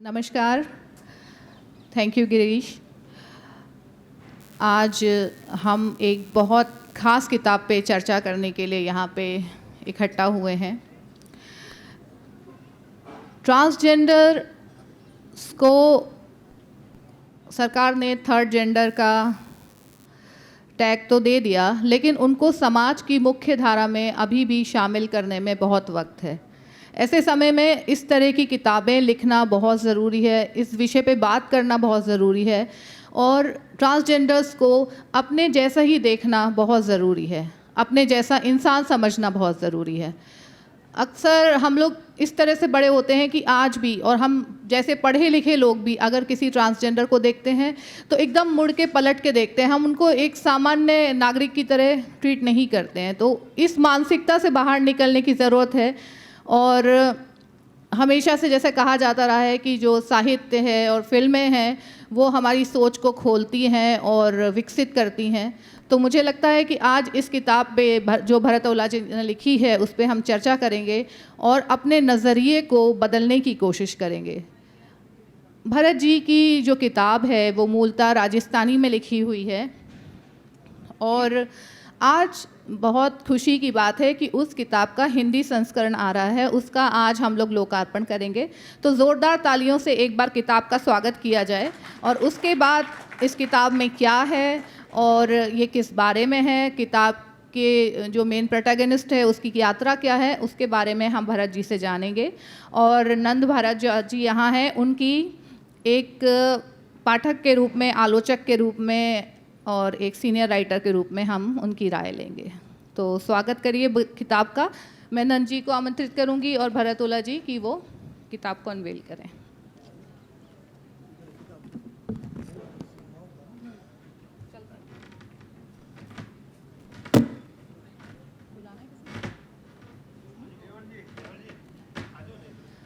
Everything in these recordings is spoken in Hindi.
नमस्कार। Thank you Girish. आज हम एक बहुत ख़ास किताब पे चर्चा करने के लिए यहाँ पे इकट्ठा हुए हैं। ट्रांसजेंडर को सरकार ने थर्ड जेंडर का टैग तो दे दिया, लेकिन उनको समाज की मुख्य धारा में अभी भी शामिल करने में बहुत वक्त है। ऐसे समय में इस तरह की किताबें लिखना बहुत ज़रूरी है, इस विषय पे बात करना बहुत ज़रूरी है और ट्रांसजेंडर्स को अपने जैसा ही देखना बहुत ज़रूरी है, अपने जैसा इंसान समझना बहुत ज़रूरी है। अक्सर हम लोग इस तरह से बड़े होते हैं कि आज भी, और हम जैसे पढ़े लिखे लोग भी अगर किसी ट्रांसजेंडर को देखते हैं तो एकदम मुड़ के पलट के देखते हैं, हम उनको एक सामान्य नागरिक की तरह ट्रीट नहीं करते हैं। तो इस मानसिकता से बाहर निकलने की ज़रूरत है और हमेशा से जैसे कहा जाता रहा है कि जो साहित्य है और फिल्में हैं वो हमारी सोच को खोलती हैं और विकसित करती हैं। तो मुझे लगता है कि आज इस किताब पे जो भरत ओला जी ने लिखी है उस पे हम चर्चा करेंगे और अपने नज़रिए को बदलने की कोशिश करेंगे। भरत जी की जो किताब है वो मूलतः राजस्थानी में लिखी हुई है और आज बहुत खुशी की बात है कि उस किताब का हिंदी संस्करण आ रहा है, उसका आज हम लोग लोकार्पण करेंगे। तो ज़ोरदार तालियों से एक बार किताब का स्वागत किया जाए और उसके बाद इस किताब में क्या है और ये किस बारे में है, किताब के जो मेन प्रोटैगनिस्ट है उसकी यात्रा क्या है, उसके बारे में हम भरत जी से जानेंगे। और नंद भरत जी यहाँ हैं, उनकी एक पाठक के रूप में, आलोचक के रूप में और एक सीनियर राइटर के रूप में हम उनकी राय लेंगे। तो स्वागत करिए किताब का। मैं नंद जी को आमंत्रित करूंगी और भरत ओला जी की वो किताब को अनवेल करें।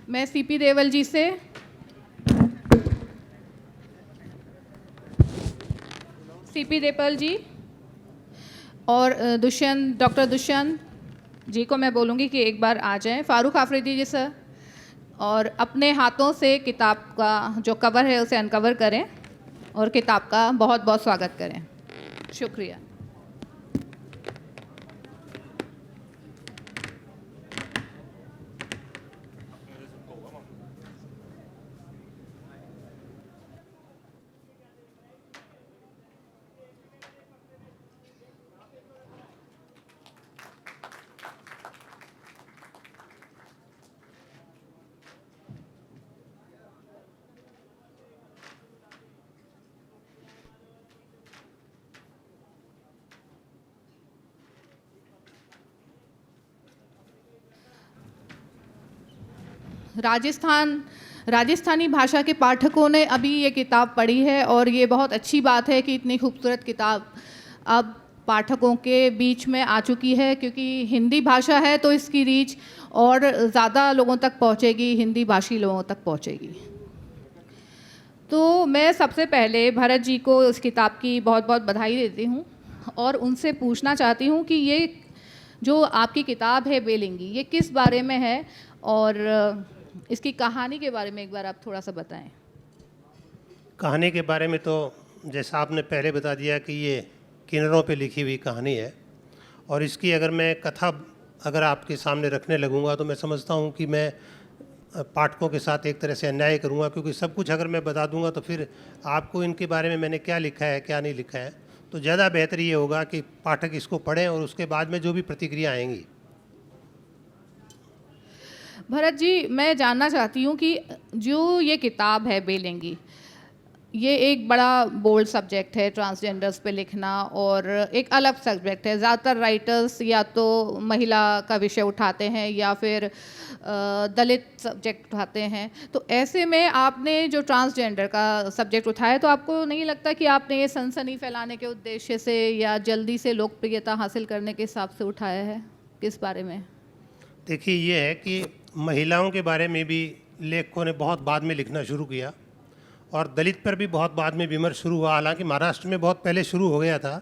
मैं सीपी देवल जी से सीपी देवल जी और डॉक्टर दुष्यंत जी को मैं बोलूँगी कि एक बार आ जाएं। फारूक आफरीदी जी सर, और अपने हाथों से किताब का जो कवर है उसे अनकवर करें और किताब का बहुत बहुत स्वागत करें। शुक्रिया। राजस्थानी भाषा के पाठकों ने अभी ये किताब पढ़ी है और ये बहुत अच्छी बात है कि इतनी खूबसूरत किताब अब पाठकों के बीच में आ चुकी है, क्योंकि हिंदी भाषा है तो इसकी रीच और ज़्यादा लोगों तक पहुँचेगी, हिंदी भाषी लोगों तक पहुँचेगी। तो मैं सबसे पहले भरत जी को इस किताब की बहुत बहुत बधाई देती हूँ और उनसे पूछना चाहती हूँ कि ये जो आपकी किताब है बेलिंगी, ये किस बारे में है और इसकी कहानी के बारे में एक बार आप थोड़ा सा बताएं। कहानी के बारे में तो जैसा आपने पहले बता दिया कि ये किन्नरों पे लिखी हुई कहानी है और इसकी अगर मैं कथा आपके सामने रखने लगूंगा तो मैं समझता हूँ कि मैं पाठकों के साथ एक तरह से अन्याय करूँगा, क्योंकि सब कुछ अगर मैं बता दूंगा तो फिर आपको इनके बारे में मैंने क्या लिखा है क्या नहीं लिखा है, तो ज़्यादा बेहतर ये होगा कि पाठक इसको पढ़ें और उसके बाद में जो भी प्रतिक्रिया आएंगी। भरत जी, मैं जानना चाहती हूँ कि जो ये किताब है बेलिंगी, ये एक बड़ा बोल्ड सब्जेक्ट है ट्रांसजेंडर्स पे लिखना और एक अलग सब्जेक्ट है। ज़्यादातर राइटर्स या तो महिला का विषय उठाते हैं या फिर दलित सब्जेक्ट उठाते हैं। तो ऐसे में आपने जो ट्रांसजेंडर का सब्जेक्ट उठाया, तो आपको नहीं लगता कि आपने ये सनसनी फैलाने के उद्देश्य से या जल्दी से लोकप्रियता हासिल करने के हिसाब से उठाया है? किस बारे में? देखिए, ये है कि महिलाओं के बारे में भी लेखकों ने बहुत बाद में लिखना शुरू किया और दलित पर भी बहुत बाद में विमर्श शुरू हुआ। हालांकि महाराष्ट्र में बहुत पहले शुरू हो गया था,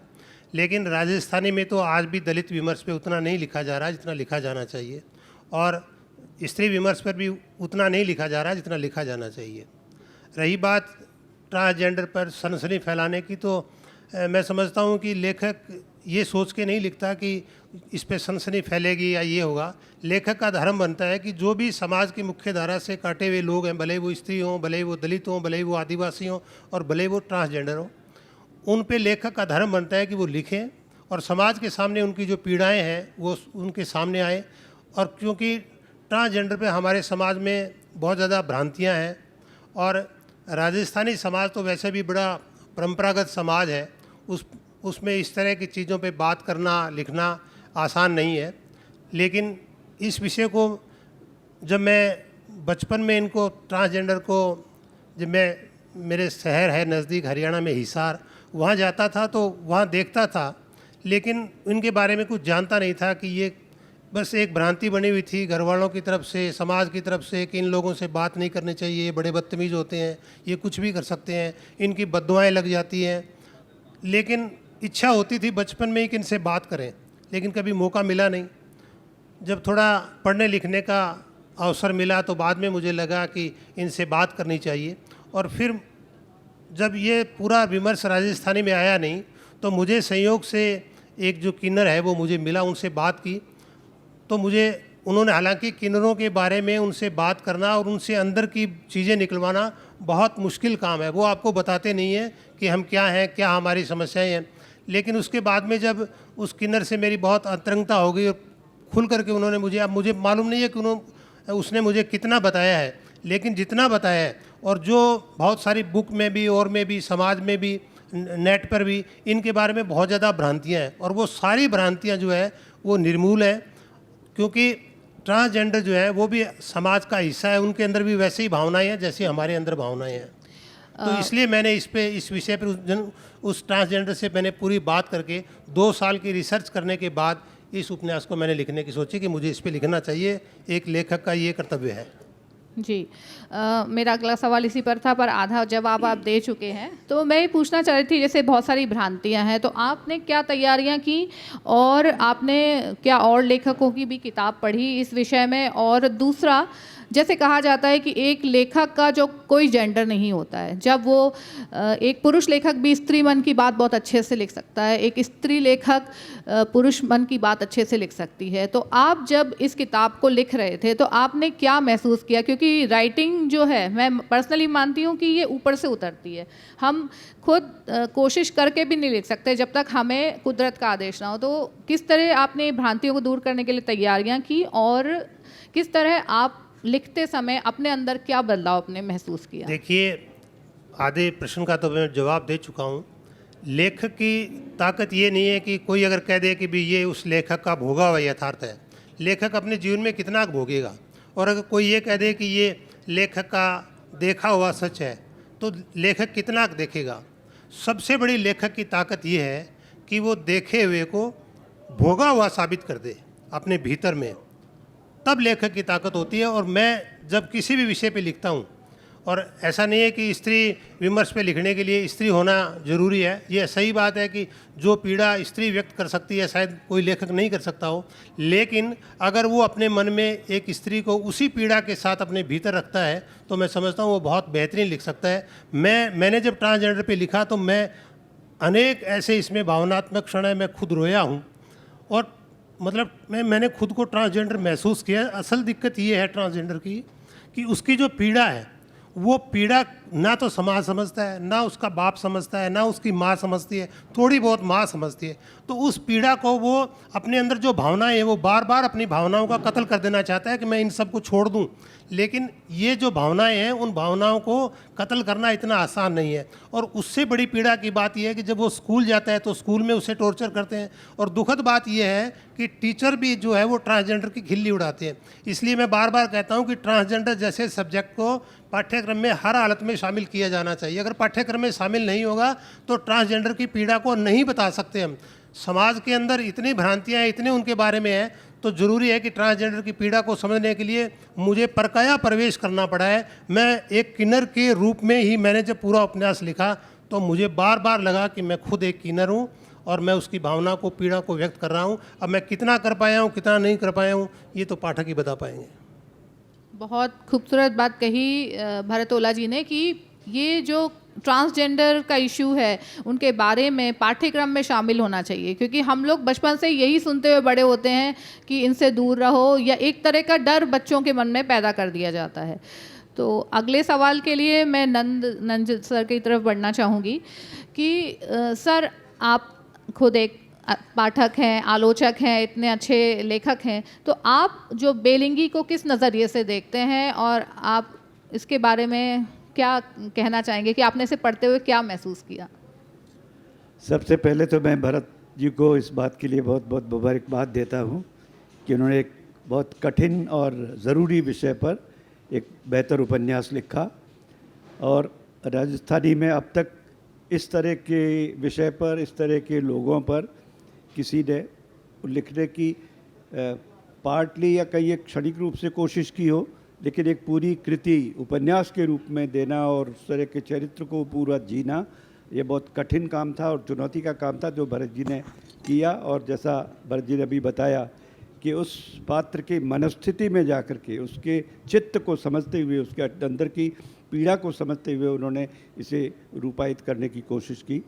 लेकिन राजस्थानी में तो आज भी दलित विमर्श पे उतना नहीं लिखा जा रहा जितना लिखा जाना चाहिए और स्त्री विमर्श पर भी उतना नहीं लिखा जा रहा जितना लिखा जाना चाहिए। रही बात ट्रांसजेंडर पर सनसनी फैलाने की, तो मैं समझता हूँ कि लेखक ये सोच के नहीं लिखता कि इस पे सनसनी फैलेगी या ये होगा। लेखक का धर्म बनता है कि जो भी समाज की मुख्य धारा से काटे हुए लोग हैं, भले वो स्त्री हों, भले वो दलित हों, भले वो आदिवासी हों और भले वो ट्रांसजेंडर हों, उन पे लेखक का धर्म बनता है कि वो लिखें और समाज के सामने उनकी जो पीड़ाएं हैं वो उनके सामने आए। और क्योंकि ट्रांसजेंडर पे हमारे समाज में बहुत ज़्यादा भ्रांतियां हैं और राजस्थानी समाज तो वैसे भी बड़ा परंपरागत समाज है, उसमें इस तरह की चीज़ों पे बात करना लिखना आसान नहीं है। लेकिन इस विषय को जब मैं बचपन में इनको ट्रांसजेंडर को, जब मैं मेरे शहर है नज़दीक हरियाणा में हिसार, वहाँ जाता था तो वहाँ देखता था, लेकिन इनके बारे में कुछ जानता नहीं था कि ये बस एक भ्रांति बनी हुई थी घर वालों की तरफ से, समाज की तरफ से, कि इन लोगों से बात नहीं करनी चाहिए, ये बड़े बदतमीज़ होते हैं, ये कुछ भी कर सकते हैं, इनकी बद्दुआएं लग जाती हैं। लेकिन इच्छा होती थी बचपन में ही कि इनसे बात करें, लेकिन कभी मौका मिला नहीं। जब थोड़ा पढ़ने लिखने का अवसर मिला तो बाद में मुझे लगा कि इनसे बात करनी चाहिए। और फिर जब ये पूरा विमर्श राजस्थानी में आया नहीं तो मुझे संयोग से एक जो किन्नर है वो मुझे मिला, उनसे बात की तो मुझे उन्होंने, हालांकि किन्नरों के बारे में उनसे बात करना और उनसे अंदर की चीज़ें निकलवाना बहुत मुश्किल काम है। वो आपको बताते नहीं हैं कि हम क्या हैं, क्या हमारी समस्याएं हैं। लेकिन उसके बाद में जब उस किन्नर से मेरी बहुत अंतरंगता हो गई और खुल करके उन्होंने मुझे, अब मुझे मालूम नहीं है कि उसने मुझे कितना बताया है, लेकिन जितना बताया है और जो बहुत सारी बुक में भी और में भी समाज में भी नेट पर भी इनके बारे में बहुत ज़्यादा भ्रांतियाँ हैं और वो सारी भ्रांतियाँ जो है वो निर्मूल हैं। क्योंकि ट्रांसजेंडर जो है वो भी समाज का हिस्सा है, उनके अंदर भी वैसे ही भावनाएं हैं जैसे हमारे अंदर भावनाएं हैं। तो इसलिए मैंने इस विषय पर उस ट्रांसजेंडर से मैंने पूरी बात करके 2 साल की रिसर्च करने के बाद इस उपन्यास को मैंने लिखने की सोची कि मुझे इस पे लिखना चाहिए, एक लेखक का ये कर्तव्य है। जी, मेरा अगला सवाल इसी पर था, पर आधा जवाब आप दे चुके हैं। तो मैं ये पूछना चाह रही थी, जैसे बहुत सारी भ्रांतियां हैं, तो आपने क्या तैयारियां की और आपने क्या और लेखकों की भी किताब पढ़ी इस विषय में? और दूसरा, जैसे कहा जाता है कि एक लेखक का जो कोई जेंडर नहीं होता है, जब वो एक पुरुष लेखक भी स्त्री मन की बात बहुत अच्छे से लिख सकता है, एक स्त्री लेखक पुरुष मन की बात अच्छे से लिख सकती है। तो आप जब इस किताब को लिख रहे थे तो आपने क्या महसूस किया? क्योंकि राइटिंग जो है, मैं पर्सनली मानती हूँ कि ये ऊपर से उतरती है, हम खुद कोशिश करके भी नहीं लिख सकते जब तक हमें कुदरत का आदेश ना हो। तो किस तरह आपने भ्रांतियों को दूर करने के लिए तैयारियां की और किस तरह आप लिखते समय अपने अंदर क्या बदलाव आपने महसूस किया? देखिए, आधे प्रश्न का तो मैं जवाब दे चुका हूँ। लेखक की ताकत ये नहीं है कि कोई अगर कह दे कि भी ये उस लेखक का भोगा हुआ यथार्थ है। लेखक अपने जीवन में कितना भोगेगा, और अगर कोई ये कह दे कि ये लेखक का देखा हुआ सच है तो लेखक कितना देखेगा। सबसे बड़ी लेखक की ताकत ये है कि वो देखे हुए को भोगा हुआ साबित कर दे अपने भीतर में, तब लेखक की ताकत होती है। और मैं जब किसी भी विषय पे लिखता हूँ, और ऐसा नहीं है कि स्त्री विमर्श पे लिखने के लिए स्त्री होना ज़रूरी है, ये सही बात है कि जो पीड़ा स्त्री व्यक्त कर सकती है शायद कोई लेखक नहीं कर सकता हो, लेकिन अगर वो अपने मन में एक स्त्री को उसी पीड़ा के साथ अपने भीतर रखता है तो मैं समझता हूँ वो बहुत बेहतरीन लिख सकता है। मैंने जब ट्रांसजेंडर पे लिखा तो मैं अनेक ऐसे इसमें भावनात्मक क्षण है, मैं खुद रोया हूँ और मतलब मैंने खुद को ट्रांसजेंडर महसूस किया। असल दिक्कत ये है ट्रांसजेंडर की कि उसकी जो पीड़ा है वो पीड़ा ना तो समाज समझता है, ना उसका बाप समझता है, ना उसकी माँ समझती है, थोड़ी बहुत माँ समझती है। तो उस पीड़ा को वो अपने अंदर जो भावनाएं हैं वो बार बार अपनी भावनाओं का कत्ल कर देना चाहता है कि मैं इन सब को छोड़ दूं, लेकिन ये जो भावनाएं हैं उन भावनाओं को कत्ल करना इतना आसान नहीं है। और उससे बड़ी पीड़ा की बात यह है कि जब वो स्कूल जाता है तो स्कूल में उसे टॉर्चर करते हैं, और दुखद बात यह है कि टीचर भी जो है वो ट्रांसजेंडर की खिल्ली उड़ाते हैं। इसलिए मैं बार बार कहता हूँ कि ट्रांसजेंडर जैसे सब्जेक्ट को पाठ्यक्रम में हर हालत में शामिल किया जाना चाहिए। अगर पाठ्यक्रम में शामिल नहीं होगा तो ट्रांसजेंडर की पीड़ा को नहीं बता सकते हम। समाज के अंदर इतनी भ्रांतियाँ हैं, इतने उनके बारे में है, तो ज़रूरी है कि ट्रांसजेंडर की पीड़ा को समझने के लिए मुझे परकाया प्रवेश करना पड़ा है। मैं एक किन्नर के रूप में ही मैंने जब पूरा उपन्यास लिखा तो मुझे बार बार लगा कि मैं खुद एक किन्नर हूँ और मैं उसकी भावना को, पीड़ा को व्यक्त कर रहा हूँ। अब मैं कितना कर पाया हूँ, कितना नहीं कर पाया हूँ, ये तो पाठक ही बता पाएंगे। बहुत खूबसूरत बात कही भरत ओला जी ने कि ये जो ट्रांसजेंडर का इशू है उनके बारे में पाठ्यक्रम में शामिल होना चाहिए, क्योंकि हम लोग बचपन से यही सुनते हुए बड़े होते हैं कि इनसे दूर रहो, या एक तरह का डर बच्चों के मन में पैदा कर दिया जाता है। तो अगले सवाल के लिए मैं नंद सर की तरफ बढ़ना चाहूँगी कि सर आप खुद एक पाठक हैं, आलोचक हैं, इतने अच्छे लेखक हैं, तो आप जो बेलिंगी को किस नज़रिए से देखते हैं और आप इसके बारे में क्या कहना चाहेंगे कि आपने इसे पढ़ते हुए क्या महसूस किया? सबसे पहले तो मैं भरत जी को इस बात के लिए बहुत बहुत मुबारकबाद देता हूँ कि उन्होंने एक बहुत कठिन और ज़रूरी विषय पर एक बेहतर उपन्यास लिखा, और राजस्थानी में अब तक इस तरह के विषय पर, इस तरह के लोगों पर किसी ने लिखने की पार्टली या कई एक क्षणिक रूप से कोशिश की हो, लेकिन एक पूरी कृति उपन्यास के रूप में देना और उस तरह के चरित्र को पूरा जीना, ये बहुत कठिन काम था और चुनौती का काम था जो भरत जी ने किया। और जैसा भरत जी ने अभी बताया कि उस पात्र की मनस्थिति में जाकर के उसके चित्त को समझते हुए, उसके अंदर की पीड़ा को समझते हुए उन्होंने इसे रूपायित करने की कोशिश की।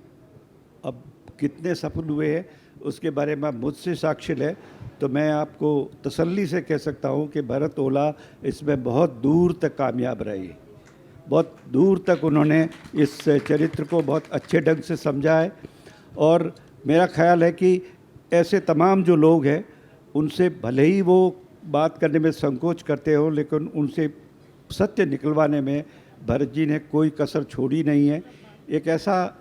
अब कितने सफल हुए हैं उसके बारे में मुझसे साक्षी है, तो मैं आपको तसल्ली से कह सकता हूँ कि भरत ओला इसमें बहुत दूर तक कामयाब रहे, बहुत दूर तक उन्होंने इस चरित्र को बहुत अच्छे ढंग से समझा है। और मेरा ख्याल है कि ऐसे तमाम जो लोग हैं उनसे भले ही वो बात करने में संकोच करते हो, लेकिन उनसे सत्य निकलवाने में भरत जी ने कोई कसर छोड़ी नहीं है। एक ऐसा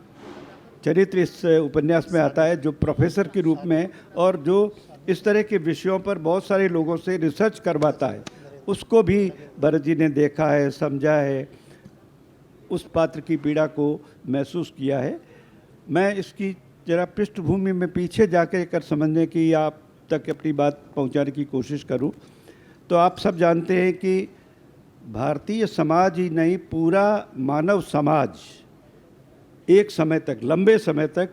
चरित्र इस उपन्यास में आता है जो प्रोफेसर के रूप में, और जो इस तरह के विषयों पर बहुत सारे लोगों से रिसर्च करवाता है, उसको भी भरत जी ने देखा है, समझा है, उस पात्र की पीड़ा को महसूस किया है। मैं इसकी जरा पृष्ठभूमि में पीछे जाकर कर समझने की, आप तक अपनी बात पहुंचाने की कोशिश करूं, तो आप सब जानते हैं कि भारतीय समाज ही नहीं, पूरा मानव समाज एक समय तक, लंबे समय तक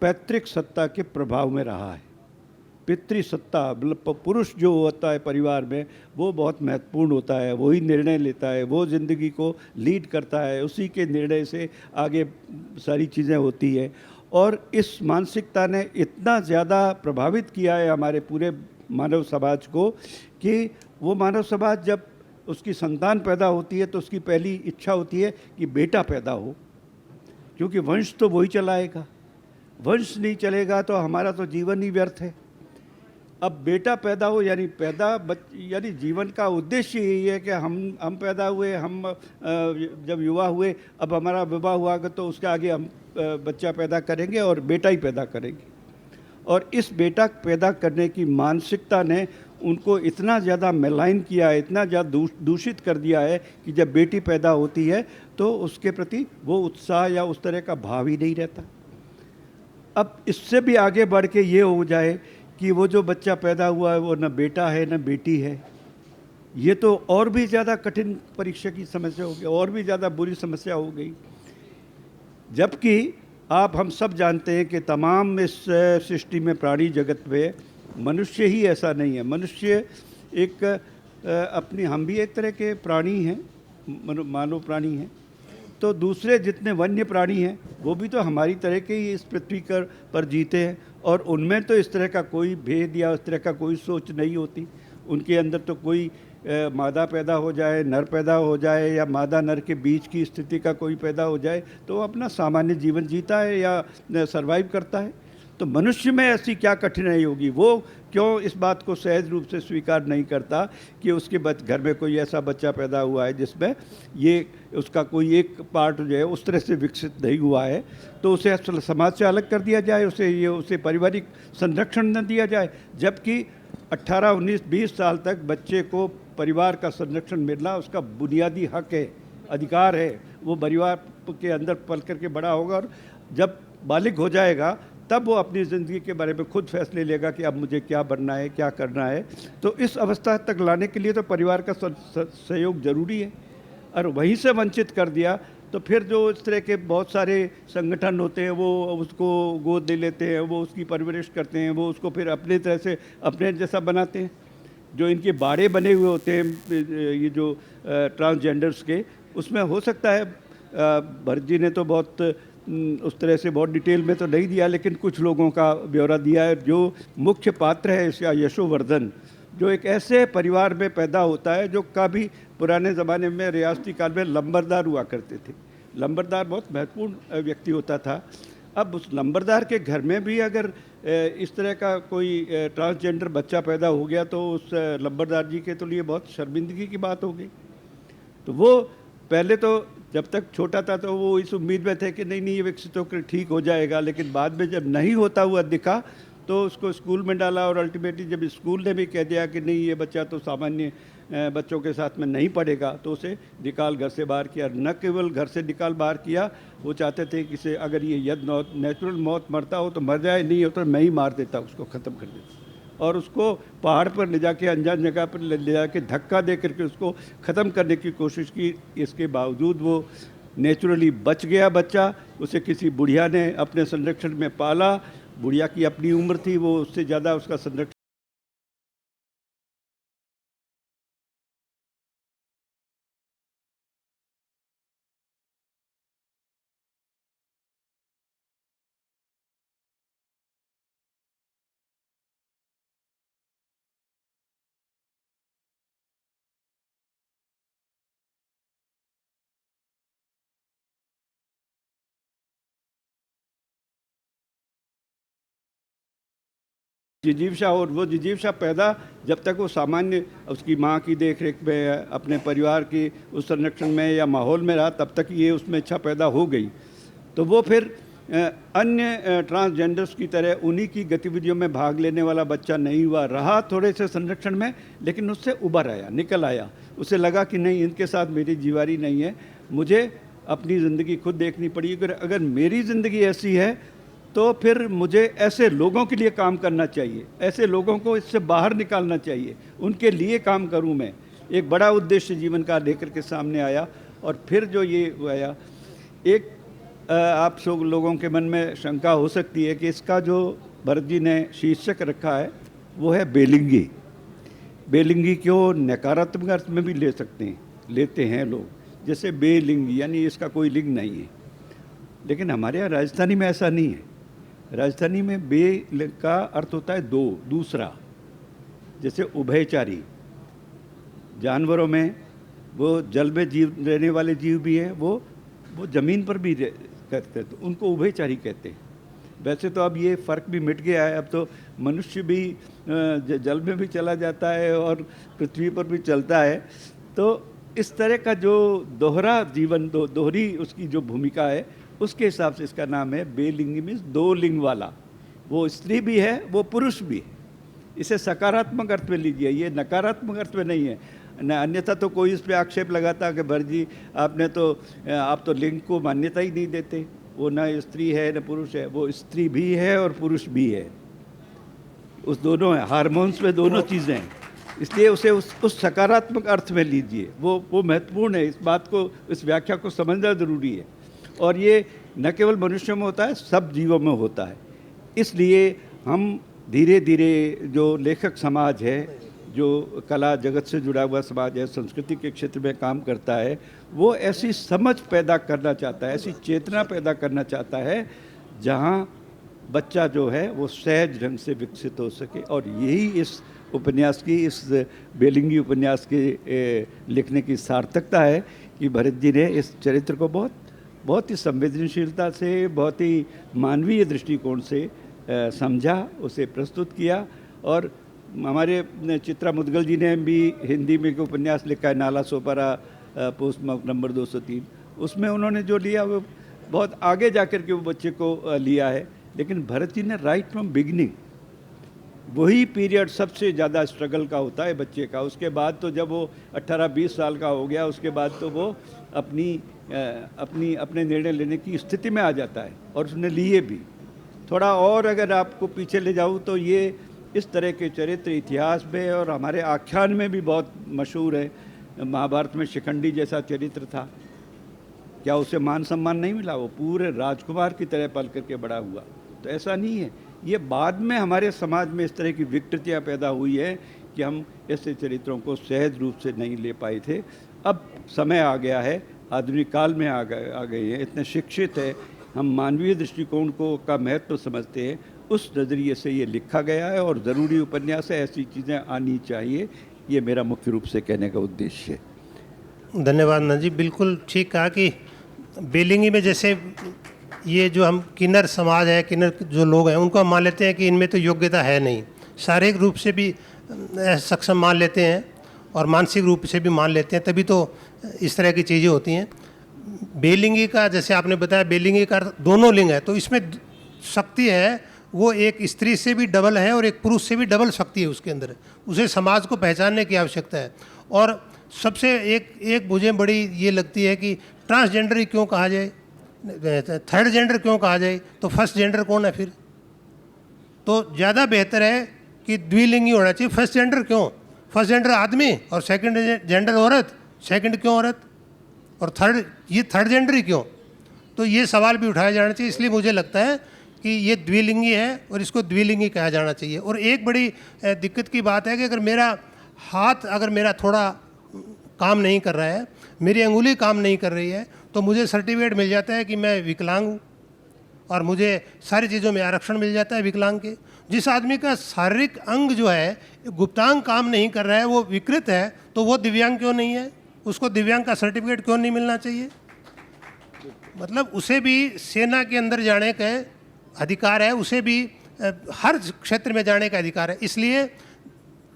पैतृक सत्ता के प्रभाव में रहा है। पितृसत्ता, पुरुष जो होता है परिवार में वो बहुत महत्वपूर्ण होता है, वही निर्णय लेता है, वो ज़िंदगी को लीड करता है, उसी के निर्णय से आगे सारी चीज़ें होती है। और इस मानसिकता ने इतना ज़्यादा प्रभावित किया है हमारे पूरे मानव समाज को कि वो मानव समाज जब उसकी संतान पैदा होती है तो उसकी पहली इच्छा होती है कि बेटा पैदा हो, क्योंकि वंश तो वही चलाएगा, वंश नहीं चलेगा तो हमारा तो जीवन ही व्यर्थ है। अब बेटा पैदा हो यानी जीवन का उद्देश्य यही है कि हम पैदा हुए, हम जब युवा हुए, अब हमारा विवाह हुआ तो उसके आगे हम बच्चा पैदा करेंगे और बेटा ही पैदा करेंगे। और इस बेटा पैदा करने की मानसिकता ने उनको इतना ज़्यादा मैलाइन किया है, इतना ज़्यादा दूषित कर दिया है कि जब बेटी पैदा होती है तो उसके प्रति वो उत्साह या उस तरह का भाव ही नहीं रहता। अब इससे भी आगे बढ़ के ये हो जाए कि वो जो बच्चा पैदा हुआ है वो न बेटा है न बेटी है, ये तो और भी ज़्यादा कठिन परीक्षा की समस्या हो गई, और भी ज़्यादा बुरी समस्या हो गई। जबकि हम सब जानते हैं कि तमाम इस सृष्टि में, प्राणी जगत में मनुष्य ही ऐसा नहीं है। मनुष्य एक हम भी एक तरह के प्राणी हैं, मानव प्राणी हैं, तो दूसरे जितने वन्य प्राणी हैं वो भी तो हमारी तरह के ही इस पृथ्वी पर जीते हैं, और उनमें तो इस तरह का कोई भेद या इस तरह का कोई सोच नहीं होती। उनके अंदर तो कोई मादा पैदा हो जाए, नर पैदा हो जाए, या मादा नर के बीच की स्थिति का कोई पैदा हो जाए तो अपना सामान्य जीवन जीता है या सरवाइव करता है। तो मनुष्य में ऐसी क्या कठिनाई होगी, वो क्यों इस बात को सहज रूप से स्वीकार नहीं करता कि उसके घर में कोई ऐसा बच्चा पैदा हुआ है जिसमें ये उसका कोई एक पार्ट जो है उस तरह से विकसित नहीं हुआ है, तो उसे समाज से अलग कर दिया जाए, उसे पारिवारिक संरक्षण न दिया जाए। जबकि 18, 19, 20 साल तक बच्चे को परिवार का संरक्षण मिलना उसका बुनियादी हक है, अधिकार है। वो परिवार के अंदर पल करके बड़ा होगा और जब बालिग हो जाएगा तब वो अपनी ज़िंदगी के बारे में खुद फैसले लेगा कि अब मुझे क्या बनना है, क्या करना है। तो इस अवस्था तक लाने के लिए तो परिवार का सहयोग ज़रूरी है, और वहीं से वंचित कर दिया तो फिर जो इस तरह के बहुत सारे संगठन होते हैं वो उसको गोद ले लेते हैं, वो उसकी परवरिश करते हैं, वो उसको फिर अपने तरह से अपने जैसा बनाते हैं। जो इनके बाड़े बने हुए होते हैं ये जो ट्रांसजेंडर्स के, उसमें हो सकता है भरत जी ने तो बहुत उस तरह से बहुत डिटेल में तो नहीं दिया, लेकिन कुछ लोगों का ब्यौरा दिया है। जो मुख्य पात्र है इसका यशोवर्धन, जो एक ऐसे परिवार में पैदा होता है जो कभी पुराने ज़माने में रियासती काल में लंबरदार हुआ करते थे। लंबरदार बहुत महत्वपूर्ण व्यक्ति होता था। अब उस लंबरदार के घर में भी अगर इस तरह का कोई ट्रांसजेंडर बच्चा पैदा हो गया तो उस लंबरदार जी के तो लिए बहुत शर्मिंदगी की बात हो गई। तो वो पहले तो जब तक छोटा था तो वो इस उम्मीद में थे कि नहीं नहीं ये विकसित होकर ठीक हो जाएगा, लेकिन बाद में जब नहीं होता हुआ दिखा तो उसको स्कूल में डाला, और अल्टीमेटली जब स्कूल ने भी कह दिया कि नहीं ये बच्चा तो सामान्य बच्चों के साथ में नहीं पढ़ेगा, तो उसे निकाल घर से बाहर किया। न केवल घर से निकाल बाहर किया, वो चाहते थे कि इसे अगर ये यद नेचुरल मौत मरता हो तो मर जाए, नहीं हो तो मैं ही मार देता, उसको ख़त्म कर देता। और उसको पहाड़ पर ले जाके अनजान जगह पर ले जाके धक्का दे करके उसको ख़त्म करने की कोशिश की। इसके बावजूद वो नेचुरली बच गया बच्चा। उसे किसी बुढ़िया ने अपने संरक्षण में पाला। बुढ़िया की अपनी उम्र थी, वो उससे ज़्यादा उसका संरक्षण जिजीविषा। और वो जिजीविषा पैदा जब तक वो सामान्य उसकी माँ की देख रेख में, अपने परिवार की उस संरक्षण में या माहौल में रहा, तब तक ये उसमें इच्छा पैदा हो गई। तो वो फिर अन्य ट्रांसजेंडर्स की तरह उन्हीं की गतिविधियों में भाग लेने वाला बच्चा नहीं हुआ। रहा थोड़े से संरक्षण में, लेकिन उससे उभर आया, निकल आया। उसे लगा कि नहीं, इनके साथ मेरी जीवारी नहीं है, मुझे अपनी ज़िंदगी खुद देखनी पड़ी। अगर मेरी ज़िंदगी ऐसी है तो फिर मुझे ऐसे लोगों के लिए काम करना चाहिए, ऐसे लोगों को इससे बाहर निकालना चाहिए, उनके लिए काम करूं मैं। एक बड़ा उद्देश्य जीवन का लेकर के सामने आया। और फिर जो ये आया, एक आप सब लोगों के मन में शंका हो सकती है कि इसका जो भरत जी ने शीर्षक रखा है वो है बेलिंगी। बेलिंगी को नकारात्मक अर्थ में भी लेते हैं लोग, जैसे बेलिंगी यानी इसका कोई लिंग नहीं है। लेकिन हमारे यहाँ राजस्थानी में ऐसा नहीं है। राजस्थानी में बे का अर्थ होता है दो, दूसरा। जैसे उभयचारी, जानवरों में वो जल में जीव रहने वाले जीव भी हैं, वो ज़मीन पर भी करते हैं, तो उनको उभयचारी कहते हैं। वैसे तो अब ये फ़र्क भी मिट गया है। अब तो मनुष्य भी जल में भी चला जाता है और पृथ्वी पर भी चलता है। तो इस तरह का जो दोहरा जीवन, दोहरी उसकी जो भूमिका है, उसके हिसाब से इसका नाम है बेलिंगी। मीन्स दो लिंग वाला। वो स्त्री भी है, वो पुरुष भी है। इसे सकारात्मक अर्थ में लीजिए, ये नकारात्मक अर्थ में नहीं है। न अन्यथा तो कोई इस पर आक्षेप लगाता कि भरत जी आप तो लिंग को मान्यता ही नहीं देते। वो न स्त्री है न पुरुष है, वो स्त्री भी है और पुरुष भी है। उस दोनों है, हार्मोन्स में दोनों चीज़ें हैं। इसलिए उसे उस सकारात्मक अर्थ में लीजिए। वो महत्वपूर्ण है। इस बात को, इस व्याख्या को समझना ज़रूरी है। और ये न केवल मनुष्यों में होता है, सब जीवों में होता है। इसलिए हम धीरे धीरे जो लेखक समाज है, जो कला जगत से जुड़ा हुआ समाज है, संस्कृति के क्षेत्र में काम करता है, वो ऐसी समझ पैदा करना चाहता है, ऐसी चेतना पैदा करना चाहता है जहाँ बच्चा जो है वो सहज ढंग से विकसित हो सके। और यही इस उपन्यास की, इस बेलिंगी उपन्यास के लिखने की सार्थकता है कि भरत जी ने इस चरित्र को बहुत ही संवेदनशीलता से, बहुत ही मानवीय दृष्टिकोण से समझा, उसे प्रस्तुत किया। और हमारे चित्रा मुदगल जी ने भी हिंदी में एक उपन्यास लिखा है, नाला सोपारा पोस्ट नंबर 203। उसमें उन्होंने जो लिया वो बहुत आगे जाकर के वो बच्चे को लिया है। लेकिन भरत जी ने राइट फ्रॉम बिगिनिंग, वही पीरियड सबसे ज़्यादा स्ट्रगल का होता है बच्चे का। उसके बाद तो जब वो 18-20 साल का हो गया, उसके बाद तो वो अपने निर्णय लेने की स्थिति में आ जाता है, और उसने लिए भी। थोड़ा और अगर आपको पीछे ले जाऊँ तो ये इस तरह के चरित्र इतिहास में और हमारे आख्यान में भी बहुत मशहूर है। महाभारत में शिखंडी जैसा चरित्र था, क्या उसे मान सम्मान नहीं मिला? वो पूरे राजकुमार की तरह पल करके बड़ा हुआ। तो ऐसा नहीं है, ये बाद में हमारे समाज में इस तरह की विकृतियाँ पैदा हुई है कि हम ऐसे चरित्रों को सहज रूप से नहीं ले पाए थे। अब समय आ गया है, आधुनिक काल में आ गए हैं, इतने शिक्षित है, हम मानवीय दृष्टिकोण को का महत्व समझते हैं, उस नज़रिए से ये लिखा गया है और ज़रूरी उपन्यास है, ऐसी चीज़ें आनी चाहिए। ये मेरा मुख्य रूप से कहने का उद्देश्य है। धन्यवाद नंद जी, बिल्कुल ठीक कहा कि बेलिंगी में जैसे ये जो हम किन्नर समाज है, किन्नर जो लोग हैं, उनको हम मान लेते हैं कि इनमें तो योग्यता है नहीं, शारीरिक रूप से भी सक्षम मान लेते हैं और मानसिक रूप से भी मान लेते हैं, तभी तो इस तरह की चीज़ें होती हैं। बेलिंगी का जैसे आपने बताया, बेलिंगी का दोनों लिंग है, तो इसमें शक्ति है वो एक स्त्री से भी डबल है और एक पुरुष से भी डबल शक्ति है उसके अंदर, उसे समाज को पहचानने की आवश्यकता है। और सबसे एक मुझे बड़ी ये लगती है कि ट्रांसजेंडर ही क्यों कहा जाए, थर्ड जेंडर क्यों कहा जाए, तो फर्स्ट जेंडर कौन है फिर? तो ज़्यादा बेहतर है कि द्विलिंगी होना चाहिए। फर्स्ट जेंडर क्यों? फर्स्ट जेंडर आदमी और सेकंड जेंडर औरत, सेकंड क्यों औरत, और थर्ड जेंडर ही क्यों? तो ये सवाल भी उठाया जाना चाहिए। इसलिए मुझे लगता है कि ये द्विलिंगी है और इसको द्विलिंगी कहा जाना चाहिए। और एक बड़ी दिक्कत की बात है कि अगर मेरा थोड़ा काम नहीं कर रहा है, मेरी अंगुली काम नहीं कर रही है, तो मुझे सर्टिफिकेट मिल जाता है कि मैं विकलांग हूँ और मुझे सारी चीज़ों में आरक्षण मिल जाता है विकलांग के। जिस आदमी का शारीरिक अंग जो है गुप्तांग काम नहीं कर रहा है, वो विकृत है, तो वो दिव्यांग क्यों नहीं है? उसको दिव्यांग का सर्टिफिकेट क्यों नहीं मिलना चाहिए? मतलब उसे भी सेना के अंदर जाने का अधिकार है, उसे भी हर क्षेत्र में जाने का अधिकार है। इसलिए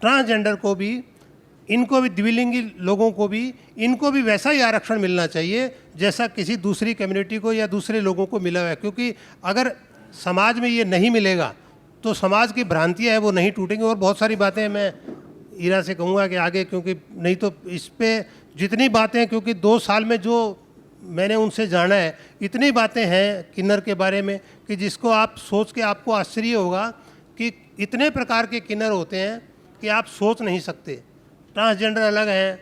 ट्रांसजेंडर को भी, इनको भी, द्विलिंगी लोगों को भी, इनको भी वैसा ही आरक्षण मिलना चाहिए जैसा किसी दूसरी कम्युनिटी को या दूसरे लोगों को मिला हुआ है। क्योंकि अगर समाज में ये नहीं मिलेगा तो समाज की भ्रांतियाँ हैं वो नहीं टूटेंगी। और बहुत सारी बातें मैं ईरा से कहूँगा कि आगे, क्योंकि नहीं तो इस पे जितनी बातें, क्योंकि 2 साल में जो मैंने उनसे जाना है, इतनी बातें हैं किन्नर के बारे में कि जिसको आप सोच के आपको आश्चर्य होगा कि इतने प्रकार के किन्नर होते हैं कि आप सोच नहीं सकते। ट्रांसजेंडर अलग हैं,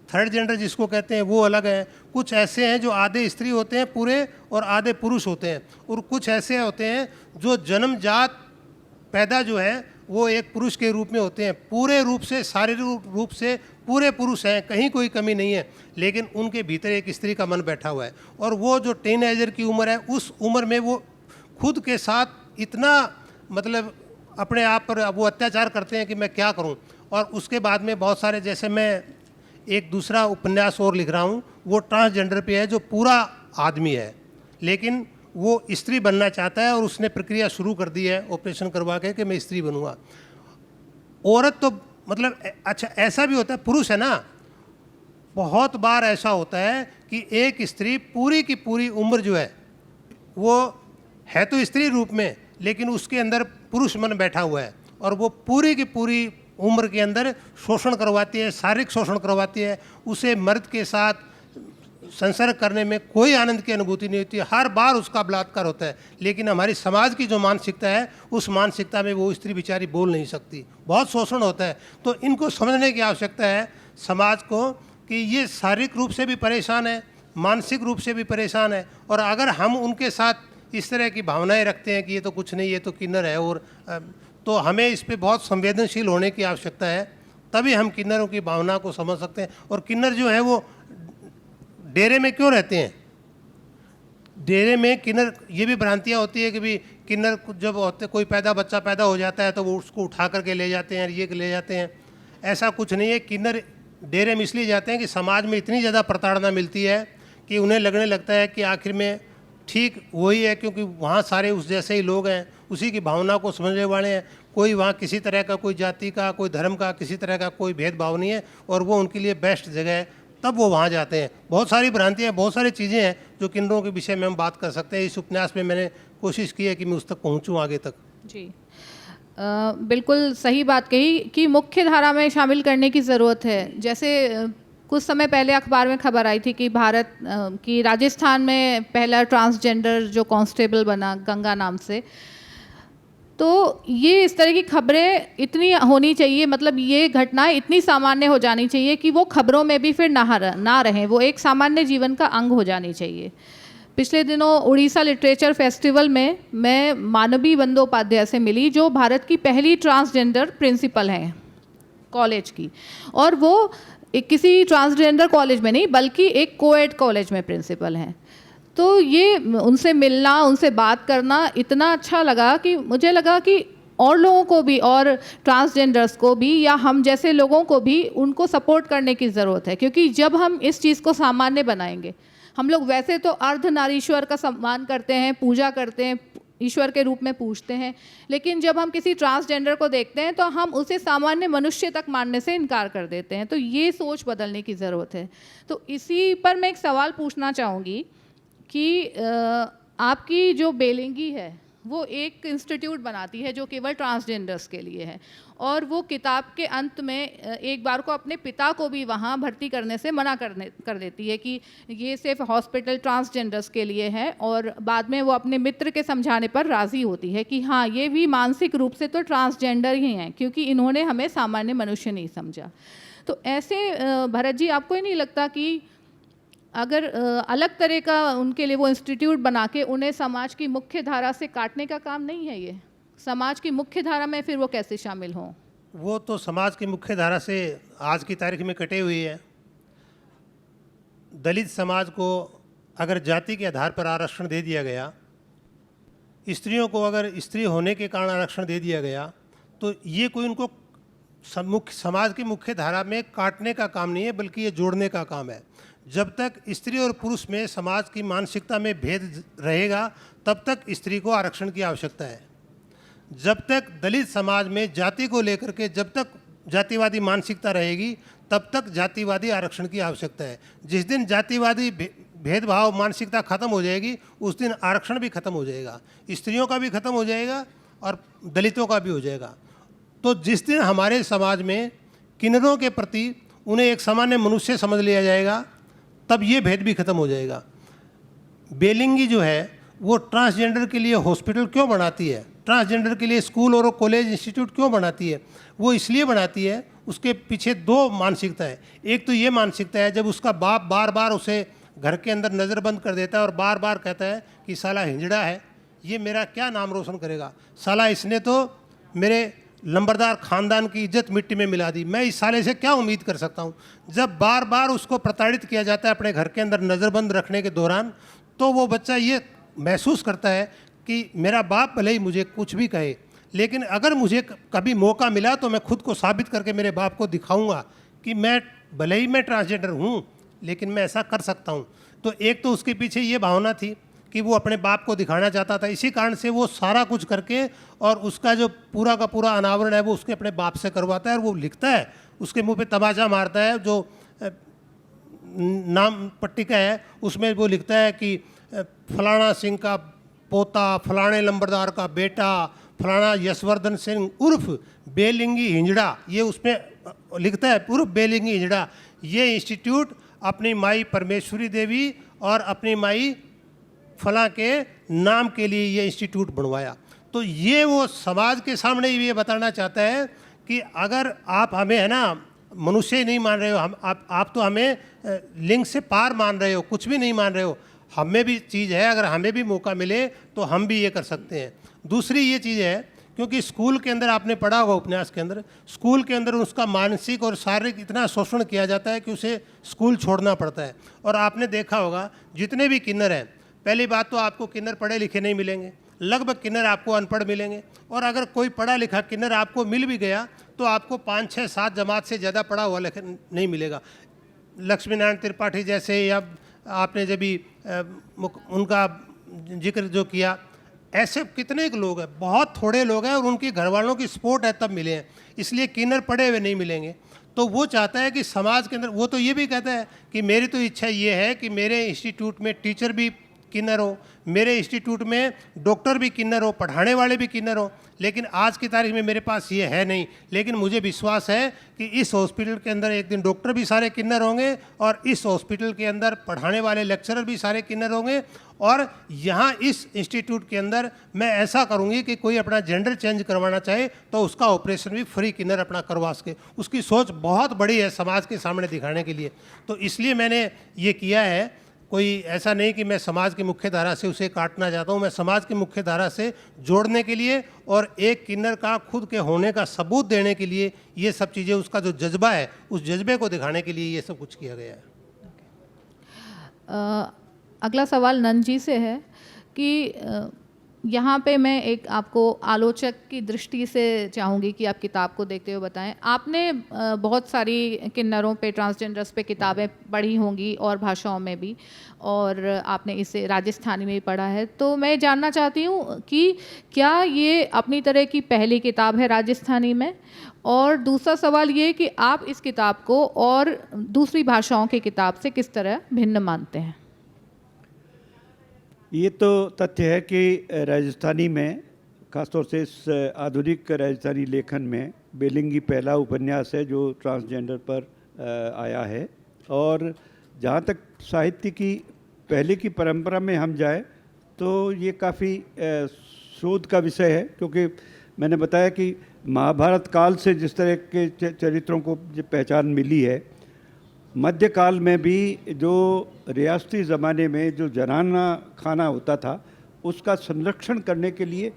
थर्ड जेंडर जिसको कहते हैं वो अलग हैं, कुछ ऐसे हैं जो आधे स्त्री होते हैं पूरे और आधे पुरुष होते हैं, और कुछ ऐसे होते हैं जो जन्मजात पैदा जो है वो एक पुरुष के रूप में होते हैं, पूरे रूप से, शारीरिक रूप से पूरे पुरुष हैं, कहीं कोई कमी नहीं है, लेकिन उनके भीतर एक स्त्री का मन बैठा हुआ है। और वो जो टीनेजर की उम्र है, उस उम्र में वो खुद के साथ इतना मतलब अपने आप पर वो अत्याचार करते हैं कि मैं क्या करूं। और उसके बाद में बहुत सारे, जैसे मैं एक दूसरा उपन्यास और लिख रहा हूं, वो ट्रांसजेंडर पे है, जो पूरा आदमी है लेकिन वो स्त्री बनना चाहता है और उसने प्रक्रिया शुरू कर दी है ऑपरेशन करवा के कि मैं स्त्री बनूंगा। औरत तो मतलब अच्छा ऐसा भी होता है, पुरुष है ना, बहुत बार ऐसा होता है कि एक स्त्री पूरी की पूरी उम्र जो है वो है तो स्त्री रूप में, लेकिन उसके अंदर पुरुष मन बैठा हुआ है और वो पूरी की पूरी उम्र के अंदर शोषण करवाती है, शारीरिक शोषण करवाती है। उसे मर्द के साथ संसर्ग करने में कोई आनंद की अनुभूति नहीं होती, हर बार उसका बलात्कार होता है। लेकिन हमारी समाज की जो मानसिकता है, उस मानसिकता में वो स्त्री बेचारी बोल नहीं सकती, बहुत शोषण होता है। तो इनको समझने की आवश्यकता है समाज को कि ये शारीरिक रूप से भी परेशान है, मानसिक रूप से भी परेशान है, और अगर हम उनके साथ इस तरह की भावनाएं रखते हैं कि ये तो कुछ नहीं, ये तो किन्नर है, और तो हमें इस पर बहुत संवेदनशील होने की आवश्यकता है, तभी हम किन्नरों की भावना को समझ सकते हैं। और किन्नर जो है वो डेरे में क्यों रहते हैं? डेरे में किन्नर, ये भी भ्रांतियाँ होती है कि भी किन्नर जब होते, कोई बच्चा पैदा हो जाता है तो वो उसको उठा करके ले जाते हैं, ये ले जाते हैं, ऐसा कुछ नहीं है। किन्नर डेरे में इसलिए जाते हैं कि समाज में इतनी ज़्यादा प्रताड़ना मिलती है कि उन्हें लगने लगता है कि आखिर में ठीक वही है, क्योंकि वहाँ सारे उस जैसे ही लोग हैं, उसी की भावना को समझने वाले हैं। कोई वहाँ किसी तरह का, कोई जाति का, कोई धर्म का, किसी तरह का कोई भेदभाव नहीं है, और वो उनके लिए बेस्ट जगह है, तब वो वहाँ जाते हैं। बहुत सारी भ्रांतियाँ, बहुत सारी चीज़ें हैं जो किन्नरों के विषय में हम बात कर सकते हैं। इस उपन्यास में मैंने कोशिश की है कि मैं उस तक पहुँचूँ आगे तक। जी बिल्कुल सही बात कही कि मुख्य धारा में शामिल करने की ज़रूरत है। जैसे कुछ समय पहले अखबार में खबर आई थी कि भारत की राजस्थान में पहला ट्रांसजेंडर जो कांस्टेबल बना, गंगा नाम से। तो ये इस तरह की खबरें इतनी होनी चाहिए, मतलब ये घटनाएं इतनी सामान्य हो जानी चाहिए कि वो खबरों में भी फिर ना रहें, वो एक सामान्य जीवन का अंग हो जानी चाहिए। पिछले दिनों उड़ीसा लिटरेचर फेस्टिवल में मैं मानवी बंदोपाध्याय से मिली, जो भारत की पहली ट्रांसजेंडर प्रिंसिपल हैं कॉलेज की, और वो एक किसी ट्रांसजेंडर कॉलेज में नहीं बल्कि एक कोएड कॉलेज में प्रिंसिपल हैं। तो ये उनसे मिलना, उनसे बात करना इतना अच्छा लगा कि मुझे लगा कि और लोगों को भी, और ट्रांसजेंडर्स को भी, या हम जैसे लोगों को भी उनको सपोर्ट करने की ज़रूरत है। क्योंकि जब हम इस चीज़ को सामान्य बनाएंगे, हम लोग वैसे तो अर्धनारीश्वर का सम्मान करते हैं, पूजा करते हैं, ईश्वर के रूप में पूजते हैं, लेकिन जब हम किसी ट्रांसजेंडर को देखते हैं तो हम उसे सामान्य मनुष्य तक मानने से इनकार कर देते हैं। तो ये सोच बदलने की ज़रूरत है। तो इसी पर मैं एक सवाल पूछना चाहूँगी कि आपकी जो बेलिंगी है वो एक इंस्टीट्यूट बनाती है जो केवल ट्रांसजेंडर्स के लिए है, और वो किताब के अंत में एक बार को अपने पिता को भी वहाँ भर्ती करने से मना कर देती है कि ये सिर्फ हॉस्पिटल ट्रांसजेंडर्स के लिए है, और बाद में वो अपने मित्र के समझाने पर राज़ी होती है कि हाँ, ये भी मानसिक रूप से तो ट्रांसजेंडर ही हैं क्योंकि इन्होंने हमें सामान्य मनुष्य नहीं समझा। तो ऐसे भरत जी, आपको ही नहीं लगता कि अगर अलग तरह का उनके लिए वो इंस्टीट्यूट बना के उन्हें समाज की मुख्य धारा से काटने का काम नहीं है? ये समाज की मुख्य धारा में फिर वो कैसे शामिल हों? वो तो समाज की मुख्य धारा से आज की तारीख में कटे हुई है। दलित समाज को अगर जाति के आधार पर आरक्षण दे दिया गया, स्त्रियों को अगर स्त्री होने के कारण आरक्षण दे दिया गया, तो ये कोई उनको समाज की मुख्य धारा में काटने का काम नहीं है, बल्कि ये जोड़ने का काम है। जब तक स्त्री और पुरुष में समाज की मानसिकता में भेद रहेगा, तब तक स्त्री को आरक्षण की आवश्यकता है। जब तक दलित समाज में जाति को लेकर के जब तक जातिवादी मानसिकता रहेगी, तब तक जातिवादी आरक्षण की आवश्यकता है। जिस दिन जातिवादी भेदभाव मानसिकता खत्म हो जाएगी, उस दिन आरक्षण भी खत्म हो जाएगा, स्त्रियों का भी खत्म हो जाएगा और दलितों का भी हो जाएगा। तो जिस दिन हमारे समाज में किन्नरों के प्रति उन्हें एक सामान्य मनुष्य समझ लिया जाएगा, तब ये भेद भी खत्म हो जाएगा। बेलिंगी जो है वो ट्रांसजेंडर के लिए हॉस्पिटल क्यों बनाती है, ट्रांसजेंडर के लिए स्कूल और कॉलेज इंस्टीट्यूट क्यों बनाती है? वो इसलिए बनाती है, उसके पीछे दो मानसिकता है। एक तो ये मानसिकता है, जब उसका बाप बार बार उसे घर के अंदर नज़रबंद कर देता है और बार बार कहता है कि साला हिंजड़ा है, ये मेरा क्या नाम रोशन करेगा, साला इसने तो मेरे लंबरदार खानदान की इज्जत मिट्टी में मिला दी, मैं इस साले से क्या उम्मीद कर सकता हूँ। जब बार बार उसको प्रताड़ित किया जाता है अपने घर के अंदर नज़रबंद रखने के दौरान, तो वो बच्चा ये महसूस करता है कि मेरा बाप भले ही मुझे कुछ भी कहे, लेकिन अगर मुझे कभी मौका मिला तो मैं खुद को साबित करके मेरे बाप को दिखाऊंगा कि मैं भले ही मैं ट्रांसजेंडर हूँ, लेकिन मैं ऐसा कर सकता हूँ। तो एक तो उसके पीछे ये भावना थी कि वो अपने बाप को दिखाना चाहता था। इसी कारण से वो सारा कुछ करके और उसका जो पूरा का पूरा अनावरण है वो उसके अपने बाप से करवाता है, और वो लिखता है, उसके मुंह पे तमाचा मारता है। जो नाम पट्टिका है उसमें वो लिखता है कि फलाना सिंह का पोता, फलाने लंबरदार का बेटा, फलाना यशवर्धन सिंह उर्फ बेलिंगी हिंजड़ा, ये उसमें लिखता है उर्फ बेलिंगी हिंजड़ा। ये इंस्टीट्यूट अपनी माई परमेश्वरी देवी और अपनी माई फला के नाम के लिए ये इंस्टीट्यूट बनवाया। तो ये वो समाज के सामने ये बताना चाहता है कि अगर आप हमें है ना मनुष्य ही नहीं मान रहे हो, हम आप तो हमें लिंग से पार मान रहे हो, कुछ भी नहीं मान रहे हो, हमें भी चीज़ है, अगर हमें भी मौका मिले तो हम भी ये कर सकते हैं। दूसरी ये चीज़ है, क्योंकि स्कूल के अंदर आपने पढ़ा होगा उपन्यास के अंदर, स्कूल के अंदर उसका मानसिक और शारीरिक इतना शोषण किया जाता है कि उसे स्कूल छोड़ना पड़ता है। और आपने देखा होगा जितने भी किन्नर हैं, पहली बात तो आपको किन्नर पढ़े लिखे नहीं मिलेंगे, लगभग किन्नर आपको अनपढ़ मिलेंगे, और अगर कोई पढ़ा लिखा किन्नर आपको मिल भी गया तो आपको 5, 6, 7 जमात से ज़्यादा पढ़ा हुआ नहीं मिलेगा। लक्ष्मी नारायण त्रिपाठी जैसे, या आपने जब भी उनका जिक्र जो किया, ऐसे कितने लोग हैं, बहुत थोड़े लोग हैं, और उनके घर वालों की सपोर्ट है तब मिले हैं, इसलिए किन्नर पढ़े हुए नहीं मिलेंगे। तो वो चाहता है कि समाज के अंदर, वो तो ये भी कहता है कि मेरी तो इच्छा ये है कि मेरे इंस्टीट्यूट में टीचर भी किन्नर हो, मेरे इंस्टीट्यूट में डॉक्टर भी किन्नर हो, पढ़ाने वाले भी किन्नर हो, लेकिन आज की तारीख में मेरे पास ये है नहीं। लेकिन मुझे विश्वास है कि इस हॉस्पिटल के अंदर एक दिन डॉक्टर भी सारे किन्नर होंगे, और इस हॉस्पिटल के अंदर पढ़ाने वाले लेक्चरर भी सारे किन्नर होंगे, और यहाँ इस इंस्टीट्यूट के अंदर मैं ऐसा करूँगी कि कोई अपना जेंडर चेंज करवाना चाहे तो उसका ऑपरेशन भी फ्री किन्नर अपना करवा सके। उसकी सोच बहुत बड़ी है समाज के सामने दिखाने के लिए। तो इसलिए मैंने ये किया है कोई ऐसा नहीं कि मैं समाज की मुख्य धारा से उसे काटना चाहता हूँ, मैं समाज की मुख्य धारा से जोड़ने के लिए और एक किन्नर का खुद के होने का सबूत देने के लिए ये सब चीज़ें, उसका जो जज्बा है उस जज्बे को दिखाने के लिए ये सब कुछ किया गया है। अगला सवाल नंद जी से है कि यहाँ पे मैं एक आपको आलोचक की दृष्टि से चाहूँगी कि आप किताब को देखते हुए बताएं। आपने बहुत सारी किन्नरों पे, ट्रांसजेंडर्स पे किताबें पढ़ी होंगी और भाषाओं में भी, और आपने इसे राजस्थानी में भी पढ़ा है। तो मैं जानना चाहती हूँ कि क्या ये अपनी तरह की पहली किताब है राजस्थानी में? और दूसरा सवाल ये कि आप इस किताब को और दूसरी भाषाओं की किताब से किस तरह भिन्न मानते हैं? ये तो तथ्य है कि राजस्थानी में, खासतौर से इस आधुनिक राजस्थानी लेखन में, बेलिंगी पहला उपन्यास है जो ट्रांसजेंडर पर आया है। और जहाँ तक साहित्य की पहले की परंपरा में हम जाए तो ये काफ़ी शोध का विषय है, क्योंकि मैंने बताया कि महाभारत काल से जिस तरह के चरित्रों को जो पहचान मिली है, मध्यकाल में भी जो रियासती ज़माने में जो जनाना खाना होता था उसका संरक्षण करने के लिए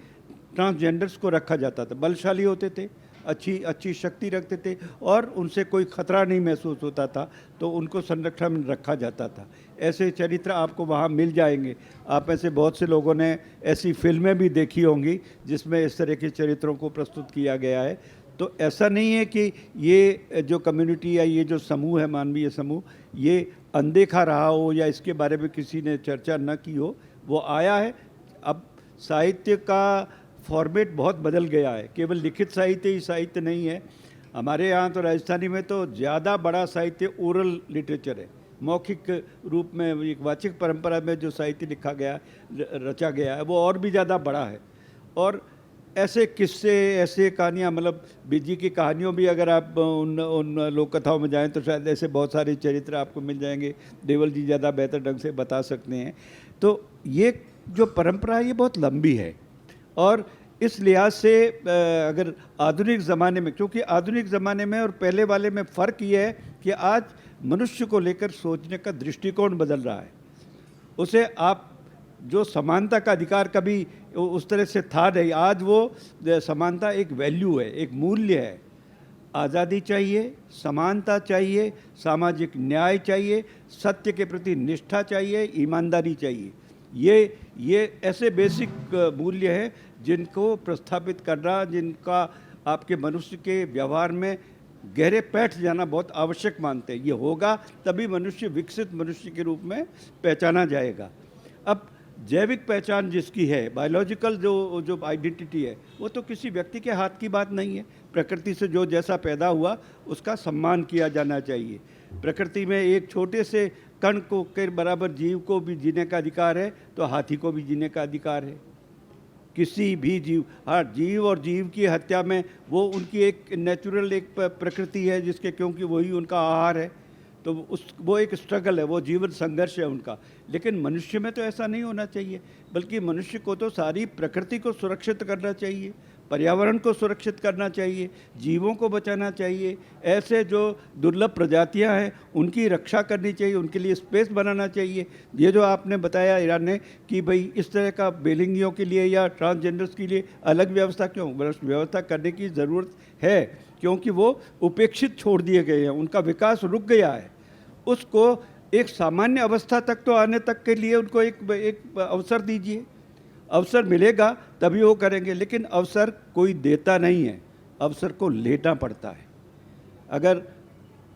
ट्रांसजेंडर्स को रखा जाता था। बलशाली होते थे, अच्छी शक्ति रखते थे और उनसे कोई खतरा नहीं महसूस होता था, तो उनको संरक्षण में रखा जाता था। ऐसे चरित्र आपको वहाँ मिल जाएंगे। आप में से बहुत से लोगों ने ऐसी फिल्में भी देखी होंगी जिसमें इस तरह के चरित्रों को प्रस्तुत किया गया है। तो ऐसा नहीं है कि ये जो कम्युनिटी या ये जो समूह है, मानवीय समूह, ये अनदेखा रहा हो या इसके बारे में किसी ने चर्चा न की हो, वो आया है। अब साहित्य का फॉर्मेट बहुत बदल गया है, केवल लिखित साहित्य ही साहित्य नहीं है। हमारे यहाँ तो राजस्थानी में तो ज़्यादा बड़ा साहित्य ओरल लिटरेचर है, मौखिक रूप में, एक वाचिक परंपरा में जो साहित्य लिखा गया, रचा गया है, वो और भी ज़्यादा बड़ा है। और ऐसे किस्से, ऐसे कहानियाँ, मतलब बिजी की कहानियों भी अगर आप उन लोक कथाओं में जाएं तो शायद ऐसे बहुत सारे चरित्र आपको मिल जाएंगे। देवल जी ज़्यादा बेहतर ढंग से बता सकते हैं। तो ये जो परंपरा है ये बहुत लंबी है, और इस लिहाज से अगर आधुनिक ज़माने में, क्योंकि आधुनिक ज़माने में और पहले वाले में फ़र्क ये है कि आज मनुष्य को लेकर सोचने का दृष्टिकोण बदल रहा है। उसे आप जो समानता का अधिकार कभी उस तरह से था नहीं, आज वो समानता एक वैल्यू है, एक मूल्य है। आज़ादी चाहिए, समानता चाहिए, सामाजिक न्याय चाहिए, सत्य के प्रति निष्ठा चाहिए, ईमानदारी चाहिए। ये ऐसे बेसिक मूल्य हैं जिनको प्रस्थापित करना, जिनका आपके मनुष्य के व्यवहार में गहरे बैठ जाना बहुत आवश्यक मानते हैं। ये होगा तभी मनुष्य विकसित मनुष्य के रूप में पहचाना जाएगा। अब जैविक पहचान जिसकी है, बायोलॉजिकल जो आइडेंटिटी है, वो तो किसी व्यक्ति के हाथ की बात नहीं है। प्रकृति से जो जैसा पैदा हुआ उसका सम्मान किया जाना चाहिए। प्रकृति में एक छोटे से कण को के बराबर जीव को भी जीने का अधिकार है, तो हाथी को भी जीने का अधिकार है। किसी भी जीव, हाँ, जीव और जीव की हत्या में वो उनकी एक नेचुरल एक प्रकृति है, जिसके क्योंकि वही उनका आहार है, तो वो एक स्ट्रगल है, वो जीवन संघर्ष है उनका। लेकिन मनुष्य में तो ऐसा नहीं होना चाहिए, बल्कि मनुष्य को तो सारी प्रकृति को सुरक्षित करना चाहिए, पर्यावरण को सुरक्षित करना चाहिए, जीवों को बचाना चाहिए। ऐसे जो दुर्लभ प्रजातियां हैं उनकी रक्षा करनी चाहिए, उनके लिए स्पेस बनाना चाहिए। ये जो आपने बताया ईरान ने कि भाई इस तरह का बेलिंगियों के लिए या ट्रांसजेंडर्स के लिए अलग व्यवस्था क्यों, व्यवस्था करने की ज़रूरत है, क्योंकि वो उपेक्षित छोड़ दिए गए हैं, उनका विकास रुक गया है। उसको एक सामान्य अवस्था तक तो आने तक के लिए उनको एक अवसर दीजिए। अवसर मिलेगा तभी वो करेंगे, लेकिन अवसर कोई देता नहीं है, अवसर को लेना पड़ता है। अगर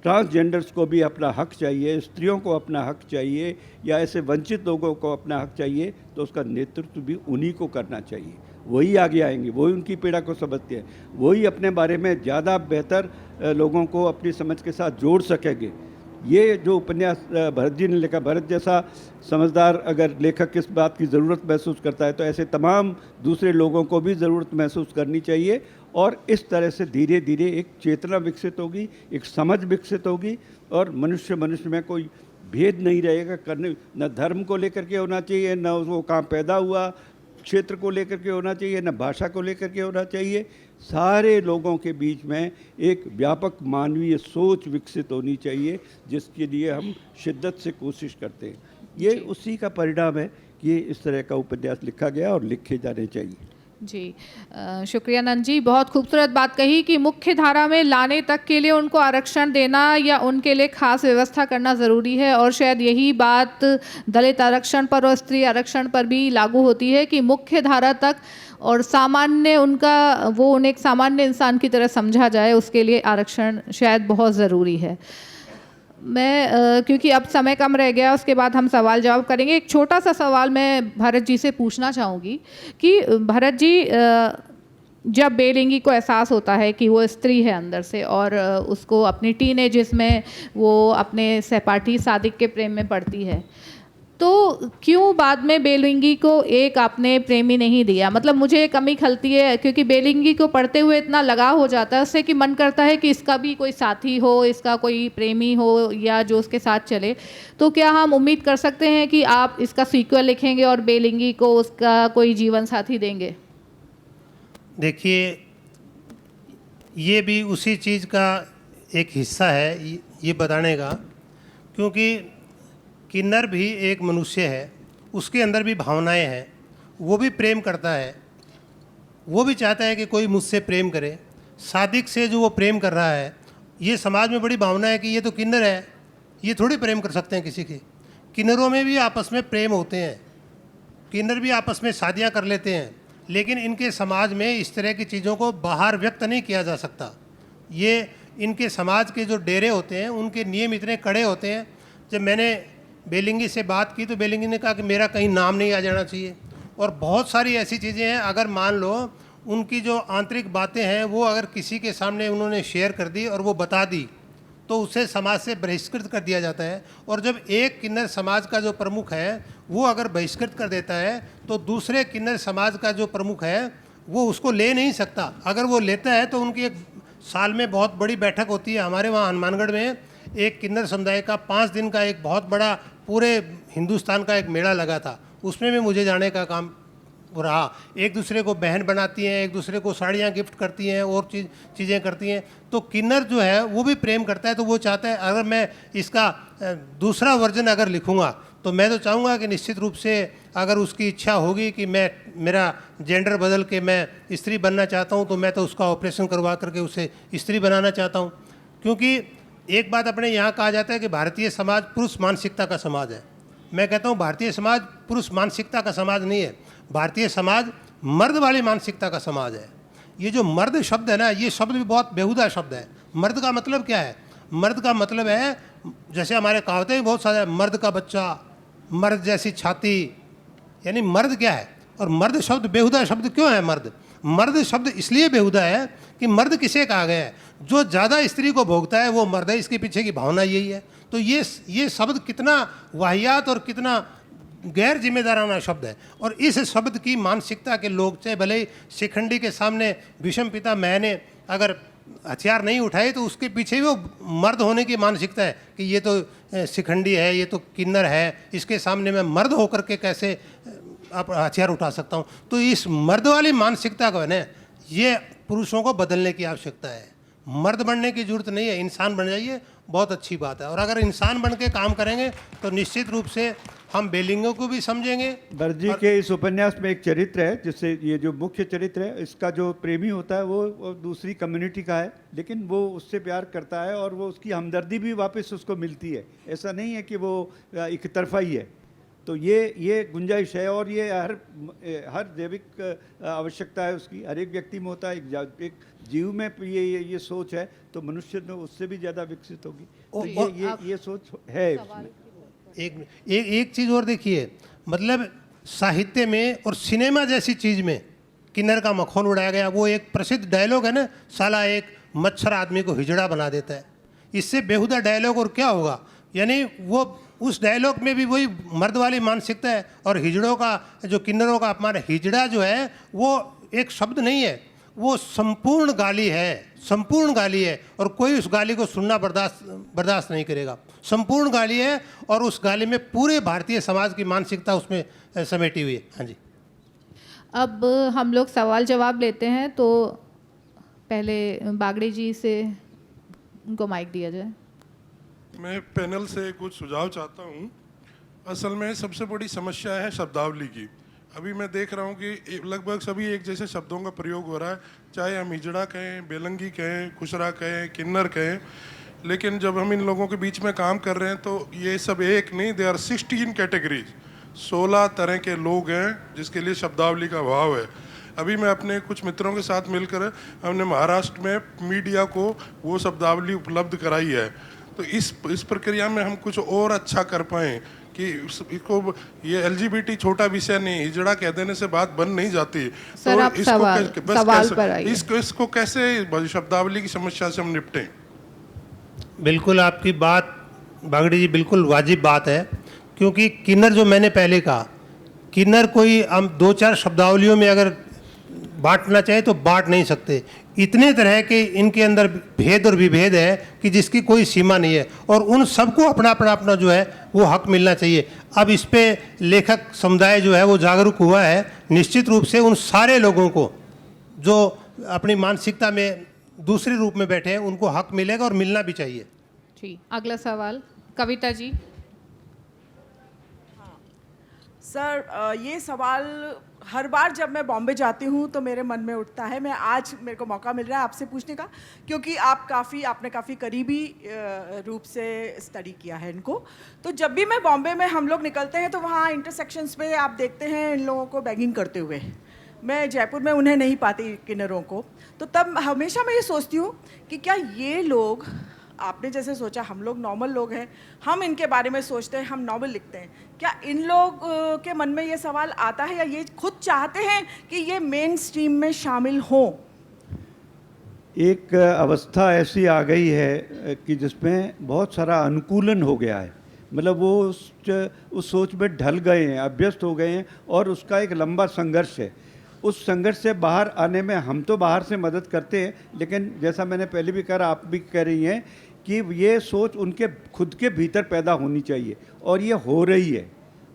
ट्रांसजेंडर्स को भी अपना हक चाहिए, स्त्रियों को अपना हक चाहिए, या ऐसे वंचित लोगों को अपना हक चाहिए, तो उसका नेतृत्व भी उन्हीं को करना चाहिए। वही आगे आएंगे, वही उनकी पीड़ा को समझते हैं, वही अपने बारे में ज़्यादा बेहतर लोगों को अपनी समझ के साथ जोड़ सकेंगे। ये जो उपन्यास भरत जी ने लिखा, भरत जैसा समझदार अगर लेखक इस बात की ज़रूरत महसूस करता है, तो ऐसे तमाम दूसरे लोगों को भी ज़रूरत महसूस करनी चाहिए। और इस तरह से धीरे धीरे एक चेतना विकसित होगी, एक समझ विकसित होगी, और मनुष्य में कोई भेद नहीं रहेगा करने, न धर्म को लेकर के होना चाहिए, न वो कहाँ पैदा हुआ क्षेत्र को लेकर के होना चाहिए, न भाषा को लेकर के होना चाहिए। सारे लोगों के बीच में एक व्यापक मानवीय सोच विकसित होनी चाहिए, जिसके लिए हम शिद्दत से कोशिश करते हैं। ये उसी का परिणाम है कि इस तरह का उपन्यास लिखा गया और लिखे जाने चाहिए। जी शुक्रिया नंद जी, बहुत खूबसूरत बात कही कि मुख्य धारा में लाने तक के लिए उनको आरक्षण देना या उनके लिए खास व्यवस्था करना ज़रूरी है, और शायद यही बात दलित आरक्षण पर और स्त्री आरक्षण पर भी लागू होती है कि मुख्य धारा तक और सामान्य उन्हें एक सामान्य इंसान की तरह समझा जाए, उसके लिए आरक्षण शायद बहुत ज़रूरी है। मैं क्योंकि अब समय कम रह गया, उसके बाद हम सवाल जवाब करेंगे। एक छोटा सा सवाल मैं भरत जी से पूछना चाहूँगी कि भरत जी, जब बेलिंगी को एहसास होता है कि वो स्त्री है अंदर से और उसको अपनी टीनेजेस में वो अपने सहपाठी सादिक के प्रेम में पड़ती है, तो क्यों बाद में बेलिंगी को एक आपने प्रेमी नहीं दिया? मतलब मुझे कमी खलती है, क्योंकि बेलिंगी को पढ़ते हुए इतना लगाव हो जाता है उससे कि मन करता है कि इसका भी कोई साथी हो, इसका कोई प्रेमी हो या जो उसके साथ चले। तो क्या हम उम्मीद कर सकते हैं कि आप इसका सीक्वल लिखेंगे और बेलिंगी को उसका कोई जीवन साथी देंगे? देखिए, ये भी उसी चीज़ का एक हिस्सा है ये बताने का, क्योंकि किन्नर भी एक मनुष्य है, उसके अंदर भी भावनाएं हैं, वो भी प्रेम करता है, वो भी चाहता है कि कोई मुझसे प्रेम करे। सादिक से जो वो प्रेम कर रहा है, ये समाज में बड़ी भावना है कि ये तो किन्नर है, ये थोड़ी प्रेम कर सकते हैं किसी के। किन्नरों में भी आपस में प्रेम होते हैं, किन्नर भी आपस में शादियाँ कर लेते हैं, लेकिन इनके समाज में इस तरह की चीज़ों को बाहर व्यक्त नहीं किया जा सकता। ये इनके समाज के जो डेरे होते हैं, उनके नियम इतने कड़े होते हैं। जब मैंने बेलिंगी से बात की तो बेलिंगी ने कहा कि मेरा कहीं नाम नहीं आ जाना चाहिए, और बहुत सारी ऐसी चीज़ें हैं, अगर मान लो उनकी जो आंतरिक बातें हैं वो अगर किसी के सामने उन्होंने शेयर कर दी और वो बता दी तो उसे समाज से बहिष्कृत कर दिया जाता है। और जब एक किन्नर समाज का जो प्रमुख है वो अगर बहिष्कृत कर देता है तो दूसरे किन्नर समाज का जो प्रमुख है वो उसको ले नहीं सकता। अगर वो लेता है तो उनकी एक साल में बहुत बड़ी बैठक होती है। हमारे वहाँ हनुमानगढ़ में एक किन्नर समुदाय का 5 दिन का एक बहुत बड़ा पूरे हिंदुस्तान का एक मेला लगा था, उसमें भी मुझे जाने का काम रहा। एक दूसरे को बहन बनाती हैं, एक दूसरे को साड़ियाँ गिफ्ट करती हैं और चीज़ें करती हैं। तो किन्नर जो है वो भी प्रेम करता है, तो वो चाहता है अगर मैं इसका दूसरा वर्जन अगर लिखूँगा तो मैं तो चाहूँगा कि निश्चित रूप से अगर उसकी इच्छा होगी कि मेरा जेंडर बदल के मैं स्त्री बनना चाहता हूँ तो मैं तो उसका ऑपरेशन करवा करके उसे स्त्री बनाना चाहता हूँ। क्योंकि एक बात अपने यहाँ कहा जाता है कि भारतीय समाज पुरुष मानसिकता का समाज है। मैं कहता हूँ भारतीय समाज पुरुष मानसिकता का समाज नहीं है, भारतीय समाज मर्द वाली मानसिकता का समाज है। ये जो मर्द शब्द है ना, ये शब्द भी बहुत बेहुदा शब्द है। मर्द का मतलब क्या है? मर्द का मतलब है, जैसे हमारे कहावतें भी बहुत सारे, मर्द का बच्चा, मर्द जैसी छाती, यानी मर्द क्या है? और मर्द शब्द बेहुदा शब्द क्यों है? मर्द शब्द इसलिए बेहुदा है कि मर्द किसे कहा गया है? जो ज़्यादा स्त्री को भोगता है वो मर्द है, इसके पीछे की भावना यही है। तो ये शब्द कितना वाहियात और कितना गैर जिम्मेदाराना शब्द है। और इस शब्द की मानसिकता के लोग, चाहे भले ही शिखंडी के सामने भीष्म पिता मह ने अगर हथियार नहीं उठाए तो उसके पीछे वो मर्द होने की मानसिकता है कि ये तो शिखंडी है, ये तो किन्नर है, इसके सामने मैं मर्द होकर के कैसे आप हथियार उठा सकता हूँ। तो इस मर्द वाली मानसिकता को है ना, ये पुरुषों को बदलने की आवश्यकता है। मर्द बनने की जरूरत नहीं है, इंसान बन जाइए, बहुत अच्छी बात है। और अगर इंसान बन के काम करेंगे तो निश्चित रूप से हम बेलिंगों को भी समझेंगे। भरत जी के इस उपन्यास में एक चरित्र है जिससे, ये जो मुख्य चरित्र है, इसका जो प्रेमी होता है वो दूसरी कम्युनिटी का है, लेकिन वो उससे प्यार करता है और वो उसकी हमदर्दी भी वापस उसको मिलती है। ऐसा नहीं है कि वो एक तरफा ही है। तो ये गुंजाइश है और ये हर जैविक आवश्यकता है उसकी, हर एक व्यक्ति में होता है। एक जीव में ये सोच है तो मनुष्य में उससे भी ज़्यादा विकसित होगी। तो ये सोच है उसमें। एक चीज़ और देखिए, मतलब साहित्य में और सिनेमा जैसी चीज़ में किन्नर का मखौल उड़ाया गया। वो एक प्रसिद्ध डायलॉग है ना, साला एक मच्छर आदमी को हिजड़ा बना देता है। इससे बेहुदा डायलॉग और क्या होगा? यानी वो उस डायलॉग में भी वही मर्द वाली मानसिकता है। और हिजड़ों का, जो किन्नरों का अपमान, हिजड़ा जो है वो एक शब्द नहीं है, वो संपूर्ण गाली है, संपूर्ण गाली है। और कोई उस गाली को सुनना बर्दाश्त नहीं करेगा। संपूर्ण गाली है और उस गाली में पूरे भारतीय समाज की मानसिकता उसमें समेटी हुई है। हाँ जी, अब हम लोग सवाल जवाब लेते हैं, तो पहले बागड़ी जी से उनको माइक दिया जाए। मैं पैनल से कुछ सुझाव चाहता हूँ। असल में सबसे बड़ी समस्या है शब्दावली की। अभी मैं देख रहा हूँ कि लगभग सभी एक जैसे शब्दों का प्रयोग हो रहा है, चाहे हम हिजड़ा कहें, बेलंगी कहें, खुसरा कहें, किन्नर कहें। लेकिन जब हम इन लोगों के बीच में काम कर रहे हैं तो ये सब एक नहीं, दे आर 16 कैटेगरीज, 16 तरह के लोग हैं जिसके लिए शब्दावली का अभाव है। अभी मैं अपने कुछ मित्रों के साथ मिलकर हमने महाराष्ट्र में मीडिया को वो शब्दावली उपलब्ध कराई है। तो इस प्रक्रिया में हम कुछ और अच्छा कर पाएँ कि इसको, ये LGBT छोटा विषय नहीं, हिजड़ा कह देने से बात बन नहीं जाती। सर, तो आप सवाल पर आइए। इसको कैसे शब्दावली की समस्या से हम निपटें? बिल्कुल आपकी बात बागड़ी जी बिल्कुल वाजिब बात है, क्योंकि किन्नर जो मैंने पहले कहा, किन्नर कोई हम 2-4 शब्दावलियों में अगर बांटना चाहे तो बांट नहीं सकते। इतने तरह के इनके अंदर भेद और विभेद है कि जिसकी कोई सीमा नहीं है, और उन सबको अपना अपना अपना जो है वो हक मिलना चाहिए। अब इस पे लेखक समुदाय जो है वो जागरूक हुआ है। निश्चित रूप से उन सारे लोगों को जो अपनी मानसिकता में दूसरे रूप में बैठे हैं उनको हक मिलेगा और मिलना भी चाहिए। ठीक, अगला सवाल कविता जी। सर, ये सवाल हर बार जब मैं बॉम्बे जाती हूँ तो मेरे मन में उठता है। मैं आज मेरे को मौका मिल रहा है आपसे पूछने का, क्योंकि आपने काफ़ी करीबी रूप से स्टडी किया है इनको। तो जब भी मैं बॉम्बे में हम लोग निकलते हैं तो वहाँ इंटरसेक्शंस पे आप देखते हैं इन लोगों को बैगिंग करते हुए। मैं जयपुर में उन्हें नहीं पाती, किन्नरों को। तो तब हमेशा मैं ये सोचती हूँ कि क्या ये लोग, आपने जैसे सोचा हम लोग नॉर्मल लोग हैं, हम इनके बारे में सोचते हैं, हम नॉवल लिखते हैं, क्या इन लोग के मन में ये सवाल आता है या ये खुद चाहते हैं कि ये मेन स्ट्रीम में शामिल हों? एक अवस्था ऐसी आ गई है कि जिसमें बहुत सारा अनुकूलन हो गया है, मतलब वो उस सोच में ढल गए हैं, अभ्यस्त हो गए हैं, और उसका एक लंबा संघर्ष है। उस संघर्ष से बाहर आने में हम तो बाहर से मदद करते हैं, लेकिन जैसा मैंने पहले भी कहा, आप भी कह रही हैं कि ये सोच उनके खुद के भीतर पैदा होनी चाहिए, और ये हो रही है।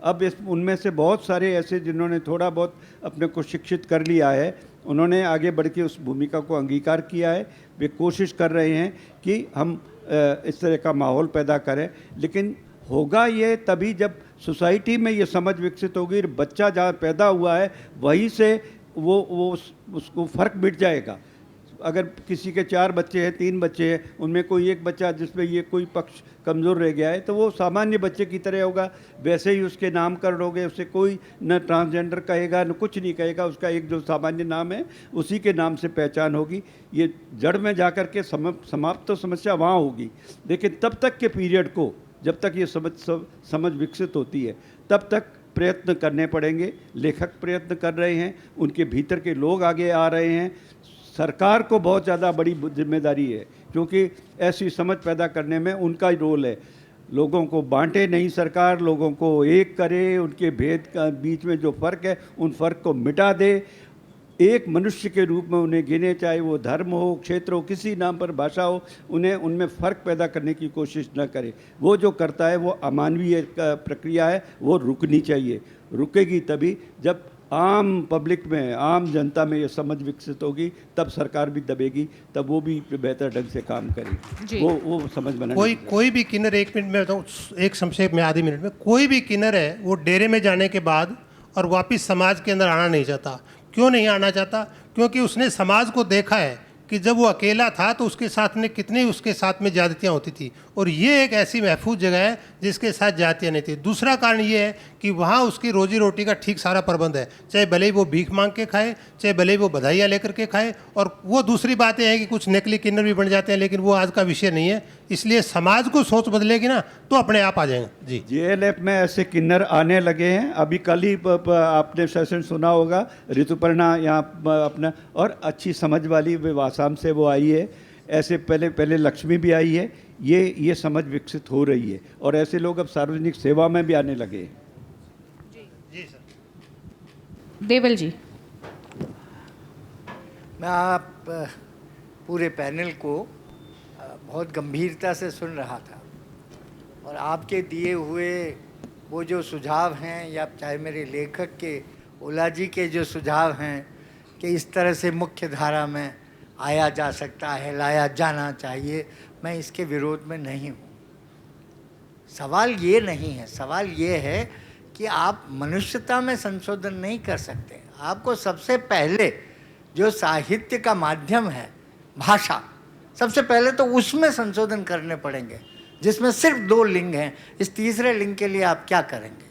अब उनमें से बहुत सारे ऐसे जिन्होंने थोड़ा बहुत अपने को शिक्षित कर लिया है, उन्होंने आगे बढ़ के उस भूमिका को अंगीकार किया है। वे कोशिश कर रहे हैं कि हम इस तरह का माहौल पैदा करें, लेकिन होगा ये तभी जब सोसाइटी में ये समझ विकसित होगी। बच्चा जहाँ पैदा हुआ है वहीं से वो उसको फ़र्क मिट जाएगा। अगर किसी के 4 बच्चे हैं, 3 बच्चे हैं, उनमें कोई एक बच्चा जिसमें ये कोई पक्ष कमज़ोर रह गया है, तो वो सामान्य बच्चे की तरह होगा। वैसे ही उसके नामकरण होंगे, उससे कोई न ट्रांसजेंडर कहेगा न कुछ नहीं कहेगा, उसका एक जो सामान्य नाम है उसी के नाम से पहचान होगी। ये जड़ में जा कर के समाप्त तो समस्या वहाँ होगी, लेकिन तब तक के पीरियड को, जब तक ये समझ विकसित होती है, तब तक प्रयत्न करने पड़ेंगे। लेखक प्रयत्न कर रहे हैं, उनके भीतर के लोग आगे आ रहे हैं। सरकार को बहुत ज़्यादा बड़ी जिम्मेदारी है, क्योंकि ऐसी समझ पैदा करने में उनका ही रोल है। लोगों को बांटे नहीं सरकार, लोगों को एक करे, उनके भेद का बीच में जो फ़र्क है उन फ़र्क को मिटा दे, एक मनुष्य के रूप में उन्हें गिने, चाहे वो धर्म हो, क्षेत्र हो, किसी नाम पर भाषा हो, उन्हें उनमें फ़र्क पैदा करने की कोशिश न करे। वो जो करता है वो अमानवीय प्रक्रिया है, वो रुकनी चाहिए। रुकेगी तभी जब आम पब्लिक में, आम जनता में ये समझ विकसित होगी, तब सरकार भी दबेगी, तब वो भी बेहतर ढंग से काम करेगी। वो समझ बना। कोई भी किन्नर, 1 मिनट में बताऊँ, एक संक्षेप में, आधे मिनट में, कोई भी किन्नर है वो डेरे में जाने के बाद और वापस समाज के अंदर आना नहीं चाहता। क्यों नहीं आना चाहता? क्योंकि उसने समाज को देखा है कि जब वो अकेला था तो उसके साथ में कितनी उसके साथ में ज़्यादतियाँ होती थी, और ये एक ऐसी महफूज जगह है जिसके साथ ज़्यादतियाँ नहीं थी। दूसरा कारण ये है कि वहाँ उसकी रोजी रोटी का ठीक सारा प्रबंध है, चाहे भले ही वो भीख मांग के खाए, चाहे भले ही वो बधाइयाँ लेकर के खाए। और वो दूसरी बात यह है कि कुछ नकली किन्नर भी बन जाते हैं, लेकिन वो आज का विषय नहीं है। इसलिए समाज को सोच बदलेगी ना तो अपने आप आ जाएंगे। जी, JLF में ऐसे किन्नर आने लगे हैं। अभी कल ही आपने सेशन सुना होगा, ऋतुपर्णा यहाँ अपना, और अच्छी समझ वाली आसाम से वो आई है। ऐसे पहले लक्ष्मी भी आई है। ये समझ विकसित हो रही है, और ऐसे लोग अब सार्वजनिक सेवा में भी आने लगे हैं। जी सर। देवल जी। मैं आप पूरे पैनल को बहुत गंभीरता से सुन रहा था, और आपके दिए हुए वो जो सुझाव हैं, या चाहे मेरे लेखक के ओला जी के जो सुझाव हैं कि इस तरह से मुख्य धारा में आया जा सकता है, लाया जाना चाहिए, मैं इसके विरोध में नहीं हूँ। सवाल ये नहीं है, सवाल ये है कि आप मनुष्यता में संशोधन नहीं कर सकते। आपको सबसे पहले जो साहित्य का माध्यम है भाषा, सबसे पहले तो उसमें संशोधन करने पड़ेंगे, जिसमें सिर्फ 2 लिंग हैं। इस तीसरे लिंग के लिए आप क्या करेंगे?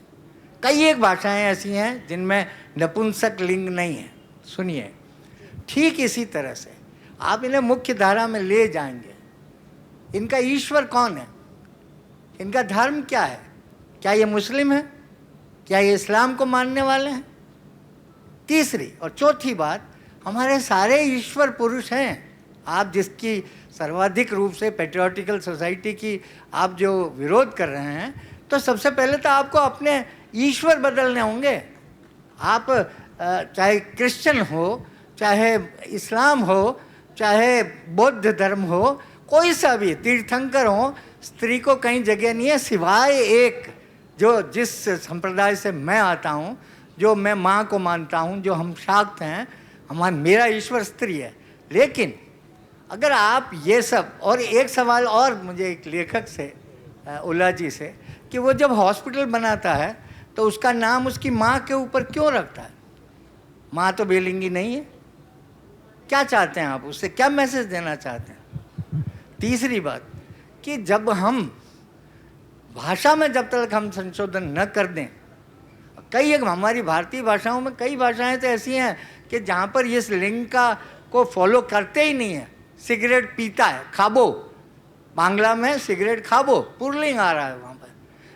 कई एक भाषाएं ऐसी हैं जिनमें नपुंसक लिंग नहीं है। सुनिए, ठीक इसी तरह से आप इन्हें मुख्य धारा में ले जाएंगे। इनका ईश्वर कौन है? इनका धर्म क्या है? क्या ये मुस्लिम है? क्या ये इस्लाम को मानने वाले हैं? तीसरी और चौथी बात, हमारे सारे ईश्वर पुरुष हैं। आप जिसकी सर्वाधिक रूप से पेट्रियाटिकल सोसाइटी की आप जो विरोध कर रहे हैं, तो सबसे पहले तो आपको अपने ईश्वर बदलने होंगे। आप चाहे क्रिश्चियन हो, चाहे इस्लाम हो, चाहे बौद्ध धर्म हो, कोई सा भी तीर्थंकर हो, स्त्री को कहीं जगह नहीं है सिवाय एक, जो जिस संप्रदाय से मैं आता हूँ, जो मैं माँ को मानता हूँ, जो हम शाक्त हैं, मेरा ईश्वर स्त्री है। लेकिन अगर आप ये सब, और एक सवाल और मुझे एक लेखक से उल्ला जी से, कि वो जब हॉस्पिटल बनाता है तो उसका नाम उसकी माँ के ऊपर क्यों रखता है? माँ तो बेलिंगी नहीं है। क्या चाहते हैं आप? उससे क्या मैसेज देना चाहते हैं? तीसरी बात कि जब हम भाषा में जब तक हम संशोधन न कर दें, कई एक हमारी भारतीय भाषाओं में कई भाषाएं तो ऐसी हैं कि जहाँ पर इस लिंग का को फॉलो करते ही नहीं है। सिगरेट पीता है, खाबो, बांग्ला में सिगरेट खाबो, पुरलिंग आ रहा है वहाँ पर।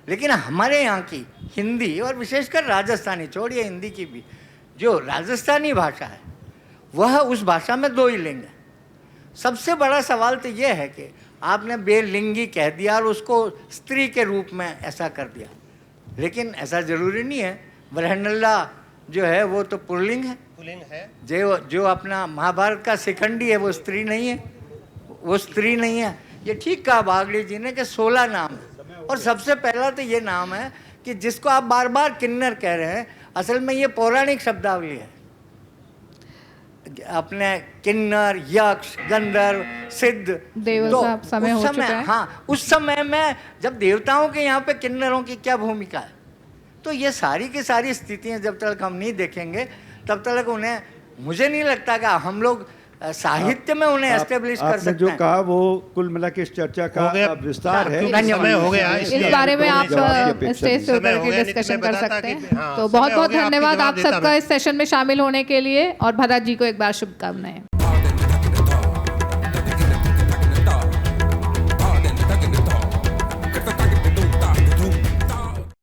लेकिन हमारे यहाँ की हिंदी और विशेषकर राजस्थानी, छोड़िए हिंदी की भी, जो राजस्थानी भाषा है वह उस भाषा में 2 ही लिंग है। सबसे बड़ा सवाल तो यह है कि आपने बेलिंगी कह दिया और उसको स्त्री के रूप में ऐसा कर दिया। लेकिन ऐसा ज़रूरी नहीं है। ब्रहनल्ला जो है वो तो पुल्लिंग है, पुल्लिंग है। जो अपना महाभारत का शिखंडी है वो स्त्री नहीं है, वो स्त्री नहीं है। ये ठीक कहा बागड़ी जी ने कि 16 नाम है, और सबसे पहला तो ये नाम है कि जिसको आप बार बार किन्नर कह रहे हैं, असल में ये पौराणिक शब्दावली है। अपने किन्नर, यक्ष, गंधर्व, सिद्ध, देव तो साहब, समय उस हो चुका है। हाँ, उस समय में जब देवताओं के यहाँ पे किन्नरों की क्या भूमिका है, तो ये सारी की सारी स्थितियाँ जब तक हम नहीं देखेंगे तब तक उन्हें, मुझे नहीं लगता कि हम लोग साहित्य में उन्हें एस्टेब्लिश कर सकते हैं। जो कहा वो कुल मिला के इस चर्चा का विस्तार है। समय हो गया, इस बारे में आप स्टेज पे उतर के डिस्कशन कर सकते हैं। तो बहुत बहुत धन्यवाद आप सबका इस सेशन में शामिल होने के लिए, और भरत जी को एक बार शुभकामनाएं।